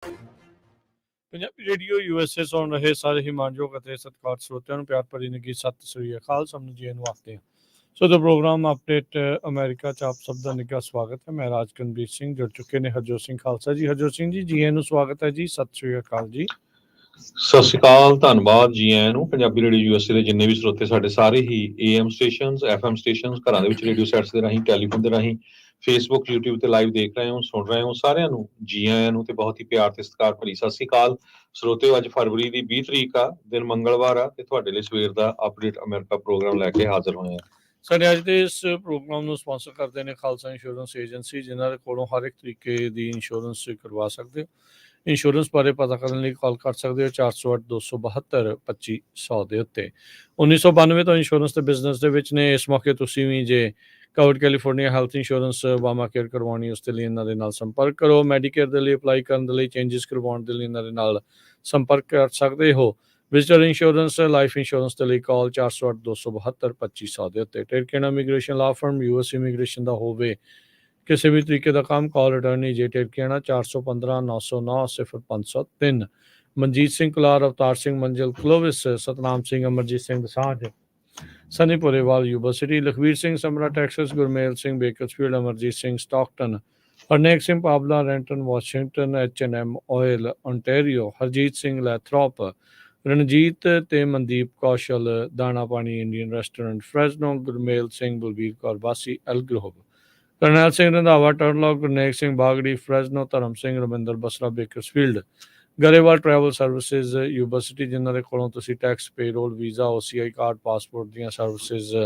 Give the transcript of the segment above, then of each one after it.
Punjabi radio USA ਸੁਣ ਰਹੇ ਸਾਰੇ ਹੀ ਮਾਨਯੋਗ ਅਤੇ ਸਤਿਕਾਰਯੋਗ ਸਰੋਤਿਆਂ ਨੂੰ ਪਿਆਰ ਭਰੀ ਨਿੱਘੀ ਸਤਿ ਸ੍ਰੀ ਅਕਾਲ। ਸਭ ਨੂੰ ਜੀ ਨੂੰ ਆਖਦੇ ਹਾਂ। ਸੋ ਦਾ ਪ੍ਰੋਗਰਾਮ ਅਪਡੇਟ ਅਮਰੀਕਾ 'ਚ ਆਪ ਸਭ ਦਾ ਨਿੱਘਾ ਸਵਾਗਤ ਹੈ। ਮੈਂ ਰਾਜਕਨਵੀਰ ਸਿੰਘ ਜੁੜ ਚੁੱਕੇ ਨੇ ਹਰਜੋਤ ਸਿੰਘ ਖਾਲਸਾ ਜੀ। ਹਰਜੋਤ ਸਿੰਘ ਜੀ ਨੂੰ ਸਵਾਗਤ ਹੈ ਜੀ। ਸਤਿ ਸ੍ਰੀ ਅਕਾਲ ਜੀ। ਸਤਿ ਸ਼੍ਰੀ ਅਕਾਲ, ਧੰਨਵਾਦ ਜੀ ਆਇਆਂ ਨੂੰ। ਪੰਜਾਬੀ ਰੇਡੀਓ USA ਦੇ ਜਿੰਨੇ ਵੀ ਸਰੋਤੇ ਸਾਡੇ ਸਾਰੇ ਹੀ AM ਸਟੇਸ਼ਨਸ, FM ਸਟੇਸ਼ਨਸ, ਘਰਾਂ ਦੇ ਵਿੱਚ ਰੇਡੀਓ ਸੈਟਸ ਦੇ ਰਾਹੀਂ, ਟੈਲੀਫੋਨ ਦੇ ਰਾਹੀਂ, ਫੇਸਬੁੱਕ, YouTube ਤੇ ਲਾਈਵ ਦੇਖ ਰਹੇ ਹੋ, ਸੁਣ ਰਹੇ ਹੋ, ਸਾਰਿਆਂ ਨੂੰ ਜੀ ਆਇਆਂ ਨੂੰ ਤੇ ਬਹੁਤ ਹੀ ਪਿਆਰ ਤੇ ਸਤਿਕਾਰ ਭਰੀ ਸਤਿ ਸ਼੍ਰੀ ਅਕਾਲ। ਸਰੋਤਿਓ, ਅੱਜ ਫਰਵਰੀ ਦੀ 20 ਤਰੀਕ ਆ, ਦਿਨ ਮੰਗਲਵਾਰ ਆ ਤੇ ਤੁਹਾਡੇ ਲਈ ਸਵੇਰ ਦਾ ਅਪਡੇਟ ਅਮਰੀਕਾ ਪ੍ਰੋਗਰਾਮ ਲੈ ਕੇ ਹਾਜ਼ਰ ਹੋਏ ਆ। ਸਾਡੇ ਅੱਜ ਦੇ ਇਸ ਪ੍ਰੋਗਰਾਮ ਨੂੰ ਸਪਾਂਸਰ ਕਰਦੇ ਨੇ ਖਾਲਸਾ ਇੰਸ਼ੋਰੈਂਸ ਏਜੰਸੀ, ਜਿਨ੍ਹਾਂ ਦੇ ਕੋਲੋਂ ਹਰ ਇੱਕ ਤਰੀਕੇ ਦੀ ਇੰਸ਼ੋਰੈਂਸ ਕਰਵਾ ਸਕਦੇ ਹੋ। ਇੰਸ਼ੋਰੈਂਸ ਬਾਰੇ ਪਤਾ ਕਰਨ ਲਈ ਕਾਲ ਕਰ ਸਕਦੇ ਹੋ 408-272-2500 ਦੇ ਉੱਤੇ। 1992 ਤੋਂ ਇੰਸ਼ੋਰੈਂਸ ਤੇ ਬਿਜ਼ਨਸ ਦੇ ਵਿੱਚ ਨੇ। ਇਸ ਮੌਕੇ ਤੁਸੀਂ ਵੀ ਜੇ ਕਵਰਡ ਕੈਲੀਫੋਰਨੀਆ ਹੈਲਥ ਇੰਸ਼ੋਰੈਂਸ ਵਾਮਾ ਕੇਅਰ ਕਰਵਾਉਣੀ, ਉਸ ਦੇ ਲਈ ਇਹਨਾਂ ਦੇ ਨਾਲ ਸੰਪਰਕ ਕਰੋ। ਮੈਡੀਕੇਅਰ ਦੇ ਲਈ ਅਪਲਾਈ ਕਰਨ ਦੇ ਲਈ, ਚੇਂਜਸ ਕਰਵਾਉਣ ਦੇ ਲਈ ਇਹਨਾਂ ਦੇ ਨਾਲ ਸੰਪਰਕ ਕਰ ਸਕਦੇ ਹੋ। ਵਿਜ਼ਟਰ ਇੰਸ਼ੋਰੈਂਸ, ਲਾਈਫ ਇੰਸ਼ੋਰੈਂਸ ਦੇ ਲਈ ਕਾਲ 408-272-2500 ਦੇ ਉੱਤੇ। ਟੇਰਕੇਨਾ ਇਮੀਗ੍ਰੇਸ਼ਨ ਲਾ ਫਰਮ, US ਇਮੀਗ੍ਰੇਸ਼ਨ ਦਾ ਹੋਵੇ ਕਿਸੇ ਵੀ ਤਰੀਕੇ ਦਾ ਕੰਮ, ਕਾਲ ਅਟਾਰਨੀ ਜੇ ਟੇਰਕੇਨਾ 415-909-0503। ਮਨਜੀਤ ਸਿੰਘ ਕੁਲਾਰ, ਅਵਤਾਰ ਸਿੰਘ ਮੰਜ਼ਿਲ ਕਲੋਵਿਸ, Satnam Singh, Amarjit Singh Sanjh, Sunny Purewal Yuba City, Lakhvir Singh Samra Texas, Gurmel Singh Bakersfield, Amarjit Singh Stockton, Harnek Singh Pabla Renton Washington, H&M oil ontario, Harjit Singh Lathrop, Ranjit ਤੇ Mandeep Kaushal Dana Pani Indian restaurant Fresno, Gurmel Singh Balbir Kaur ਵਾਸੀ ਐਲਗਰੋਵ, ਕਰਨੈਲ ਸਿੰਘ ਰੰਧਾਵਾ ਟਰਨਲੌਕ, ਗੁਰਨੇਕ ਸਿੰਘ ਬਾਗੜੀ ਫਰੈਜ਼ਨੋ, ਧਰਮ Singh Ravinder Basra Bakersfield, Grewal travel services Yuba city, ਜਿਨ੍ਹਾਂ ਦੇ ਕੋਲੋਂ ਤੁਸੀਂ tax, payroll, visa, OCI card, passport ਦੀਆਂ ਸਰਵਿਸਿਜ਼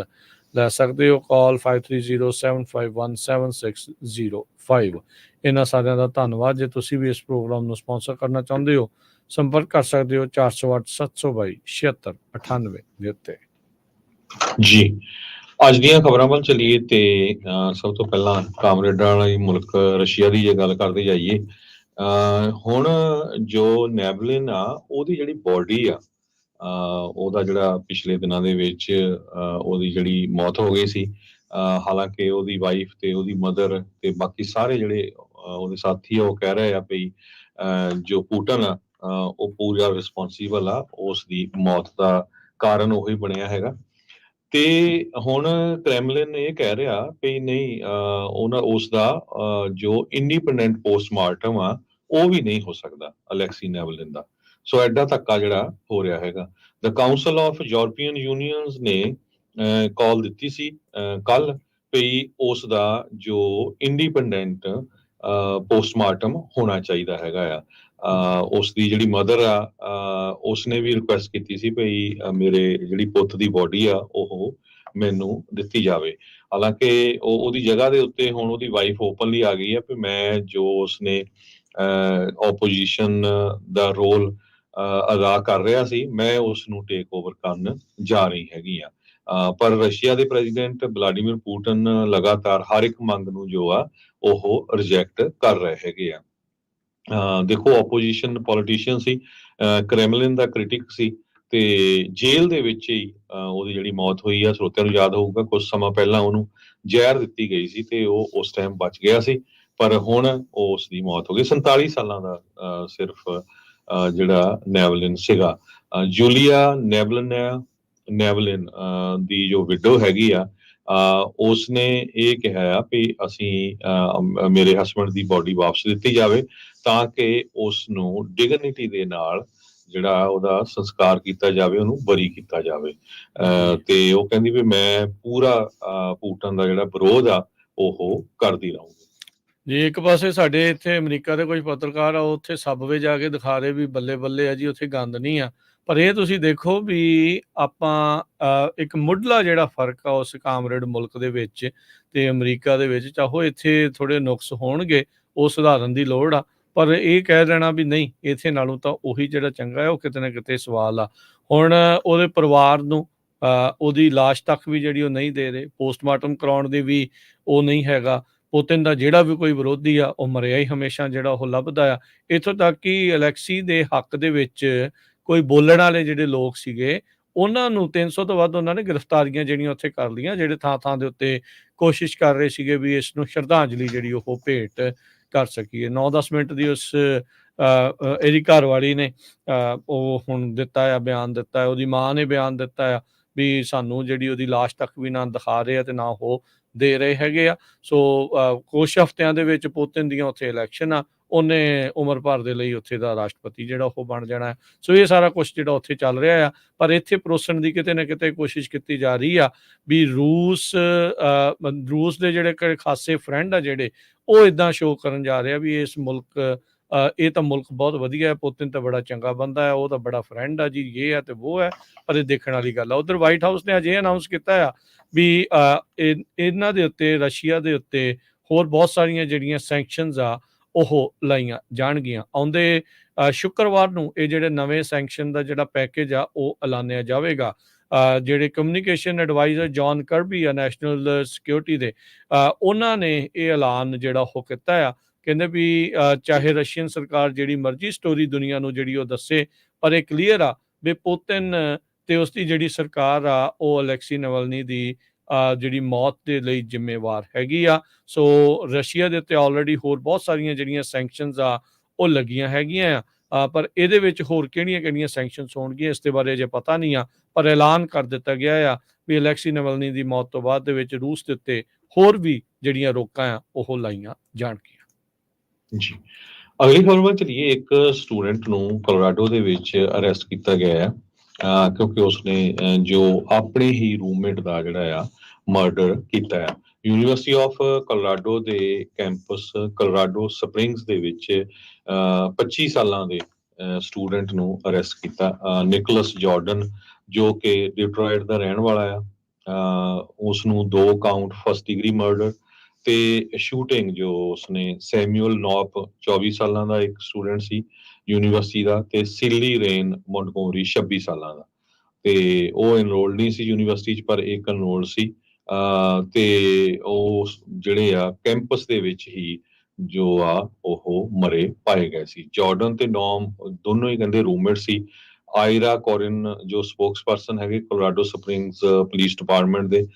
ਲੈ ਸਕਦੇ ਹੋ। ਕਾਲ 5307517605। ਇਹਨਾਂ ਸਾਰਿਆਂ ਦਾ ਧੰਨਵਾਦ। ਜੇ ਤੁਸੀਂ ਵੀ ਇਸ ਪ੍ਰੋਗਰਾਮ ਨੂੰ ਸਪਾਂਸਰ ਕਰਨਾ ਚਾਹੁੰਦੇ ਹੋ, ਸੰਪਰਕ ਕਰ ਸਕਦੇ ਹੋ 408-722-7698 ਦੇ ਉੱਤੇ। ਜੀ, ਅੱਜ ਦੀਆਂ ਖਬਰਾਂ ਵੱਲ ਚੱਲੀਏ ਤੇ ਸਭ ਤੋਂ ਪਹਿਲਾਂ ਕਾਮਰੇਡਾਂ ਵਾਲੀ ਮੁਲਕ ਰਸ਼ੀਆ ਦੀ ਜੇ ਗੱਲ ਕਰਦੇ ਜਾਈਏ, ਹੁਣ ਜੋ ਨੈਵਲਿਨ ਆ ਉਹਦੀ ਜਿਹੜੀ ਬੋਡੀ ਆ, ਉਹਦਾ ਜਿਹੜਾ ਪਿਛਲੇ ਦਿਨਾਂ ਦੇ ਵਿੱਚ ਉਹਦੀ ਜਿਹੜੀ ਮੌਤ ਹੋ ਗਈ ਸੀ। ਹਾਲਾਂਕਿ ਉਹਦੀ ਵਾਈਫ ਤੇ ਉਹਦੀ ਮਦਰ ਤੇ ਬਾਕੀ ਸਾਰੇ ਜਿਹੜੇ ਉਹਦੇ ਸਾਥੀ ਆ, ਉਹ ਕਹਿ ਰਹੇ ਆ ਵੀ ਜੋ ਪੁਟਨ ਆ ਉਹ ਪੂਰਾ ਰਿਸਪੌਂਸੀਬਲ ਆ, ਉਸ ਦੀ ਮੌਤ ਦਾ ਕਾਰਨ ਉਹੀ ਬਣਿਆ ਹੈਗਾ। ਤੇ ਹੁਣ ਕ੍ਰੈਮਲਿਨ ਇਹ ਕਹਿ ਰਿਹਾ ਵੀ ਨਹੀਂ, ਉਸ ਦਾ ਜੋ ਇੰਡੀਪੈਂਡੈਂਟ ਪੋਸਟਮਾਰਟਮ ਆ ਉਹ ਵੀ ਨਹੀਂ ਹੋ ਸਕਦਾ ਅਲੈਕਸੀ ਨੈਵਲਿਨ ਦਾ। ਸੋ ਐਡਾ ਧੱਕਾ ਜਿਹੜਾ ਹੋ ਰਿਹਾ ਹੈਗਾ। ਦ ਕਾਉਂਸਲ ਆਫ ਯੂਰਪੀਅਨ ਯੂਨੀਅਨਸ ਨੇ ਕਾਲ ਦਿੱਤੀ ਸੀ ਕੱਲ ਵੀ ਉਸ ਦਾ ਜੋ ਇੰਡੀਪੈਂਡੈਂਟ ਪੋਸਟਮਾਰਟਮ ਹੋਣਾ ਚਾਹੀਦਾ ਹੈਗਾ ਆ। ਉਸ ਦੀ ਜਿਹੜੀ ਮਦਰ ਆ, ਉਸਨੇ ਵੀ ਰਿਕੁਐਸਟ ਕੀਤੀ ਸੀ ਭਈ ਮੇਰੇ ਜਿਹੜੀ ਪੁੱਤ ਦੀ ਬੋਡੀ ਆ ਉਹ ਮੈਨੂੰ ਦਿੱਤੀ ਜਾਵੇ। ਹਾਲਾਂਕਿ ਉਹਦੀ ਜਗ੍ਹਾ ਦੇ ਉੱਤੇ ਹੁਣ ਉਹਦੀ ਵਾਈਫ ਓਪਨਲੀ ਆ ਗਈ ਹੈ ਵੀ ਮੈਂ ਜੋ ਉਸਨੇ ਓਪੋਜੀਸ਼ਨ ਦਾ ਰੋਲ ਅਦਾ ਕਰ ਰਿਹਾ ਸੀ, ਮੈਂ ਉਸ ਨੂੰ ਟੇਕ ਓਵਰ ਕਰਨ ਜਾ ਰਹੀ ਹੈਗੀ ਆ। ਪਰ ਰਸ਼ੀਆ ਦੇ ਪ੍ਰੈਜ਼ੀਡੈਂਟ ਵਲਾਡੀਮੀਰ ਪੁਟਿਨ ਲਗਾਤਾਰ ਹਰ ਇੱਕ ਮੰਗ ਨੂੰ ਜੋ ਆ ਉਹ ਰਿਜੈਕਟ ਕਰ ਰਹੇ ਹੈਗੇ ਆ। ਦੇਖੋ, ਆਪੋਜੀਸ਼ਨ ਪੋਲੀਟੀਸ਼ੀਅਨ ਸੀ, ਕ੍ਰੈਮਲਿਨ ਦਾ ਕ੍ਰਿਟਿਕ ਸੀ ਤੇ ਜੇਲ੍ਹ ਦੇ ਵਿੱਚ ਹੀ ਉਹਦੀ ਜਿਹੜੀ ਮੌਤ ਹੋਈ ਆ। ਸਰੋਤਿਆਂ ਨੂੰ ਯਾਦ ਹੋਊਗਾ ਕੁਝ ਸਮਾਂ ਪਹਿਲਾਂ ਉਹਨੂੰ ਜ਼ਹਿਰ ਦਿੱਤੀ ਗਈ ਸੀ ਤੇ ਉਹ ਉਸ ਟਾਈਮ ਬਚ ਗਿਆ ਸੀ, ਪਰ ਹੁਣ ਉਸ ਦੀ ਮੌਤ ਹੋ ਗਈ। 47 ਸਾਲਾਂ ਦਾ ਸਿਰਫ ਜਿਹੜਾ ਨੈਵਲਿਨ ਸੀਗਾ। ਜੂਲੀਆ ਨੈਵਲਿਨ ਦੀ ਜੋ ਵਿਡੋ ਹੈਗੀ ਆ, ਉਸਨੇ ਇਹ ਕਿਹਾ ਆ ਵੀ ਅਸੀਂ ਮੇਰੇ ਹਸਬੈਂਡ ਦੀ ਬੋਡੀ ਵਾਪਸ ਦਿੱਤੀ ਜਾਵੇ ਤਾਂ ਕਿ ਉਸ ਨੂੰ ਡਿਗਨਿਟੀ ਦੇ ਨਾਲ ਜਿਹੜਾ ਉਹਦਾ ਸੰਸਕਾਰ ਕੀਤਾ ਜਾਵੇ, ਉਹਨੂੰ ਬਰੀ ਕੀਤਾ ਜਾਵੇ। ਤੇ ਉਹ ਕਹਿੰਦੀ ਵੀ ਮੈਂ ਪੂਰਾ ਪੁਟਿਨ ਦਾ ਜਿਹੜਾ ਵਿਰੋਧ ਆ ਉਹ ਕਰਦੀ ਰਹੂੰਗੀ। ਜੀ, ਇੱਕ ਪਾਸੇ ਸਾਡੇ ਇੱਥੇ ਅਮਰੀਕਾ ਦੇ ਕੁਝ ਪੱਤਰਕਾਰ ਆ, ਉਹ ਉੱਥੇ ਸਬਵੇ ਜਾ ਕੇ ਦਿਖਾ ਰਹੇ ਵੀ ਬੱਲੇ ਬੱਲੇ ਆ ਜੀ, ਉੱਥੇ ਗੰਦ ਨਹੀਂ ਆ। ਪਰ ਇਹ ਤੁਸੀਂ ਦੇਖੋ ਵੀ ਆਪਾਂ ਇੱਕ ਮੁੱਢਲਾ ਜਿਹੜਾ ਫਰਕ ਆ ਉਸ ਕਾਮਰੇਡ ਮੁਲਕ ਦੇ ਵਿੱਚ ਤੇ ਅਮਰੀਕਾ ਦੇ ਵਿੱਚ, ਚਾਹੋ ਇੱਥੇ ਥੋੜ੍ਹੇ ਨੁਕਸ ਹੋਣਗੇ, ਉਹ ਸੁਧਾਰਨ ਦੀ ਲੋੜ ਆ। ਪਰ ਇਹ ਕਹਿ ਦੇਣਾ ਵੀ ਨਹੀਂ ਇੱਥੇ ਨਾਲੋਂ ਤਾਂ ਉਹੀ ਜਿਹੜਾ ਚੰਗਾ ਹੈ, ਉਹ ਕਿਤੇ ਨਾ ਕਿਤੇ ਸਵਾਲ ਆ। ਹੁਣ ਉਹਦੇ ਪਰਿਵਾਰ ਨੂੰ ਉਹਦੀ ਲਾਸ਼ ਤੱਕ ਵੀ ਜਿਹੜੀ ਉਹ ਨਹੀਂ ਦੇ ਰਹੇ, ਪੋਸਟਮਾਰਟਮ ਕਰਾਉਣ ਦੀ ਵੀ ਉਹ ਨਹੀਂ ਹੈਗਾ। ਪੁਤਿਨ ਦਾ ਜਿਹੜਾ ਵੀ ਕੋਈ ਵਿਰੋਧੀ ਆ ਉਹ ਮਰਿਆ ਹੀ ਹਮੇਸ਼ਾ ਜਿਹੜਾ ਉਹ ਲੱਭਦਾ ਆ। ਇੱਥੋਂ ਤੱਕ ਕਿ ਅਲੈਕਸੀ ਦੇ ਹੱਕ ਦੇ ਵਿੱਚ ਕੋਈ ਬੋਲਣ ਵਾਲੇ ਜਿਹੜੇ ਲੋਕ ਸੀਗੇ, ਉਹਨਾਂ ਨੂੰ 300 ਤੋਂ ਵੱਧ ਉਹਨਾਂ ਨੇ ਗ੍ਰਿਫਤਾਰੀਆਂ ਜਿਹੜੀਆਂ ਉੱਥੇ ਕਰ ਲਈਆਂ, ਜਿਹੜੇ ਥਾਂ ਥਾਂ ਦੇ ਉੱਤੇ ਕੋਸ਼ਿਸ਼ ਕਰ ਰਹੇ ਸੀਗੇ ਵੀ ਇਸ ਨੂੰ ਸ਼ਰਧਾਂਜਲੀ ਜਿਹੜੀ ਉਹ ਭੇਟ ਕਰ ਸਕੀਏ। 9-10 ਮਿੰਟ ਦੀ ਉਸ ਇਹਦੀ ਘਰਵਾਲੀ ਨੇ ਉਹ ਹੁਣ ਦਿੱਤਾ ਆ, ਬਿਆਨ ਦਿੱਤਾ ਹੈ, ਉਹਦੀ ਮਾਂ ਨੇ ਬਿਆਨ ਦਿੱਤਾ ਆ ਵੀ ਸਾਨੂੰ ਜਿਹੜੀ ਉਹਦੀ ਲਾਸ਼ ਤੱਕ ਵੀ ਨਾ ਦਿਖਾ ਰਹੇ ਆ ਤੇ ਨਾ ਉਹ ਦੇ ਰਹੇ ਹੈਗੇ ਆ। ਸੋ ਕੁਛ ਹਫ਼ਤਿਆਂ ਦੇ ਵਿੱਚ ਪੁਤਿਨ ਦੀਆਂ ਉੱਥੇ ਇਲੈਕਸ਼ਨ ਆ, ਉਹਨੇ ਉਮਰ ਭਰ ਦੇ ਲਈ ਉੱਥੇ ਦਾ ਰਾਸ਼ਟਰਪਤੀ ਜਿਹੜਾ ਉਹ ਬਣ ਜਾਣਾ ਹੈ। ਸੋ ਇਹ ਸਾਰਾ ਕੁਛ ਜਿਹੜਾ ਉੱਥੇ ਚੱਲ ਰਿਹਾ ਆ, ਪਰ ਇੱਥੇ ਪਰੋਸਣ ਦੀ ਕਿਤੇ ਨਾ ਕਿਤੇ ਕੋਸ਼ਿਸ਼ ਕੀਤੀ ਜਾ ਰਹੀ ਆ ਵੀ ਰੂਸ ਦੇ ਜਿਹੜੇ ਖਾਸੇ ਫਰੈਂਡ ਆ ਜਿਹੜੇ, ਉਹ ਇੱਦਾਂ ਸ਼ੋਅ ਕਰਨ ਜਾ ਰਹੇ ਆ ਵੀ ਇਸ ਮੁਲਕ ਇਹ ਤਾਂ ਮੁਲਕ ਬਹੁਤ ਵਧੀਆ ਹੈ, ਪੁਤਿਨ ਤਾਂ ਬੜਾ ਚੰਗਾ ਬੰਦਾ ਹੈ, ਉਹ ਤਾਂ ਬੜਾ ਫਰੈਂਡ ਆ ਜੀ, ਇਹ ਹੈ ਤੇ ਉਹ ਹੈ। ਪਰ ਇਹ ਦੇਖਣ ਵਾਲੀ ਗੱਲ ਆ। ਉਧਰ ਵਾਈਟ ਹਾਊਸ ਨੇ ਅਜੇ ਅਨਾਊਂਸ ਕੀਤਾ ਆ ਵੀ ਇਹਨਾਂ ਦੇ ਉੱਤੇ, ਰਸ਼ੀਆ ਦੇ ਉੱਤੇ ਹੋਰ ਬਹੁਤ ਸਾਰੀਆਂ ਜਿਹੜੀਆਂ ਸੈਂਕਸ਼ਨਸ ਆ ਉਹ ਲਾਈਆਂ ਜਾਣਗੀਆਂ। ਆਉਂਦੇ ਸ਼ੁੱਕਰਵਾਰ ਨੂੰ ਇਹ ਜਿਹੜੇ ਨਵੇਂ ਸੈਂਕਸ਼ਨ ਦਾ ਜਿਹੜਾ ਪੈਕੇਜ ਆ ਉਹ ਐਲਾਨਿਆ ਜਾਵੇਗਾ। ਜਿਹੜੇ ਕਮਿਊਨੀਕੇਸ਼ਨ ਐਡਵਾਈਜ਼ਰ ਜੌਨ ਕਰਬੀ ਆ ਨੈਸ਼ਨਲ ਸਿਕਿਉਰਿਟੀ ਦੇ, ਉਹਨਾਂ ਨੇ ਇਹ ਐਲਾਨ ਜਿਹੜਾ ਉਹ ਕੀਤਾ ਆ। ਕਹਿੰਦੇ ਵੀ ਚਾਹੇ ਰਸ਼ੀਅਨ ਸਰਕਾਰ ਜਿਹੜੀ ਮਰਜ਼ੀ ਸਟੋਰੀ ਦੁਨੀਆ ਨੂੰ ਜਿਹੜੀ ਉਹ ਦੱਸੇ, ਪਰ ਇਹ ਕਲੀਅਰ ਆ ਵੀ ਪੁਤਿਨ ਤੇ ਉਸਦੀ ਜਿਹੜੀ ਸਰਕਾਰ ਆ ਉਹ ਅਲੈਕਸੀ ਨਵਲਨੀ ਦੀ ਜਿਹੜੀ ਮੌਤ ਦੇ ਲਈ ਜ਼ਿੰਮੇਵਾਰ ਹੈਗੀ ਆ। ਸੋ ਰਸ਼ੀਆ ਦੇ ਉੱਤੇ ਆਲਰੇਡੀ ਹੋਰ ਬਹੁਤ ਸਾਰੀਆਂ ਜਿਹੜੀਆਂ ਸੈਂਕਸ਼ਨਸ ਆ ਉਹ ਲੱਗੀਆਂ ਹੈਗੀਆਂ ਆ, ਪਰ ਇਹਦੇ ਵਿੱਚ ਹੋਰ ਕਿਹੜੀਆਂ ਸੈਂਕਸ਼ਨਸ ਹੋਣਗੀਆਂ ਇਸ ਦੇ ਬਾਰੇ ਅਜੇ ਪਤਾ ਨਹੀਂ ਆ। ਪਰ ਐਲਾਨ ਕਰ ਦਿੱਤਾ ਗਿਆ ਆ ਵੀ ਅਲੈਕਸੀ ਨਵਲਨੀ ਦੀ ਮੌਤ ਤੋਂ ਬਾਅਦ ਦੇ ਵਿੱਚ ਰੂਸ ਦੇ ਉੱਤੇ ਹੋਰ ਵੀ ਜਿਹੜੀਆਂ ਰੋਕਾਂ ਆ ਉਹ ਲਾਈਆਂ ਜਾਣਗੀਆਂ। ਜੀ, ਅਗਲੀ ਖਬਰ ਵੱਲ ਚਲੀਏ। ਇੱਕ ਸਟੂਡੈਂਟ ਨੂੰ ਕੋਲੋਰਾਡੋ ਦੇ ਵਿੱਚ ਅਰੈਸਟ ਕੀਤਾ ਗਿਆ ਹੈ ਕਿਉਂਕਿ ਉਸਨੇ ਜੋ ਆਪਣੇ ਹੀ ਰੂਮਮੇਟ ਦਾ ਜਿਹੜਾ ਆ ਮਰਡਰ ਕੀਤਾ ਹੈ। ਯੂਨੀਵਰਸਿਟੀ ਆਫ ਕੋਲੋਰਾਡੋ ਦੇ ਕੈਂਪਸ ਕੋਲੋਰਾਡੋ ਸਪ੍ਰਿੰਗਸ ਦੇ ਵਿੱਚ 25 ਸਾਲਾਂ ਦੇ ਸਟੂਡੈਂਟ ਨੂੰ ਅਰੈਸਟ ਕੀਤਾ। ਨਿਕੋਲਸ ਜਾਰਡਨ ਜੋ ਕਿ ਡਿਟਰੋਇਟ ਦਾ ਰਹਿਣ ਵਾਲਾ ਆ, ਉਸ ਨੂੰ 2 ਕਾਊਂਟ ਫਸਟ ਡਿਗਰੀ ਮਰਡਰ ਤੇ ਸ਼ੂਟਿੰਗ ਜੋ ਉਸਨੇ ਸੈਮੂਅਲ ਨੌਪ 24 ਸਾਲਾਂ ਦਾ ਇੱਕ ਸਟੂਡੈਂਟ ਸੀ ਯੂਨੀਵਰਸਿਟੀ ਦਾ, ਤੇ ਸਿਲੀ ਰੇਨ ਮੌਂਟਗੋਮਰੀ 26 ਸਾਲਾਂ ਦਾ, ਤੇ ਉਹ ਇਨਰੋਲਡ ਨਹੀਂ ਸੀ ਯੂਨੀਵਰਸਿਟੀ 'ਚ ਪਰ ਇੱਕ ਇਨਰੋਲਡ ਸੀ। ਤੇ ਉਹ ਜਿਹੜੇ ਆ ਕੈਂਪਸ ਦੇ ਵਿੱਚ ਹੀ ਜੋ ਆ ਉਹ ਮਰੇ ਪਾਏ ਗਏ ਸੀ। ਜਾਰਡਨ ਤੇ ਨੌਮ ਦੋਨੋਂ ਹੀ ਕਹਿੰਦੇ ਰੂਮਮੇਟ ਸੀ। ਆਇਰਾ ਕੋਰਿਨ ਜੋ ਸਪੋਕਸਪਰਸਨ ਹੈਗੇ ਕੋਲੋਰਾਡੋ ਸਪ੍ਰਿੰਗਸ ਪੁਲਿਸ ਡਿਪਾਰਟਮੈਂਟ ਦੇ,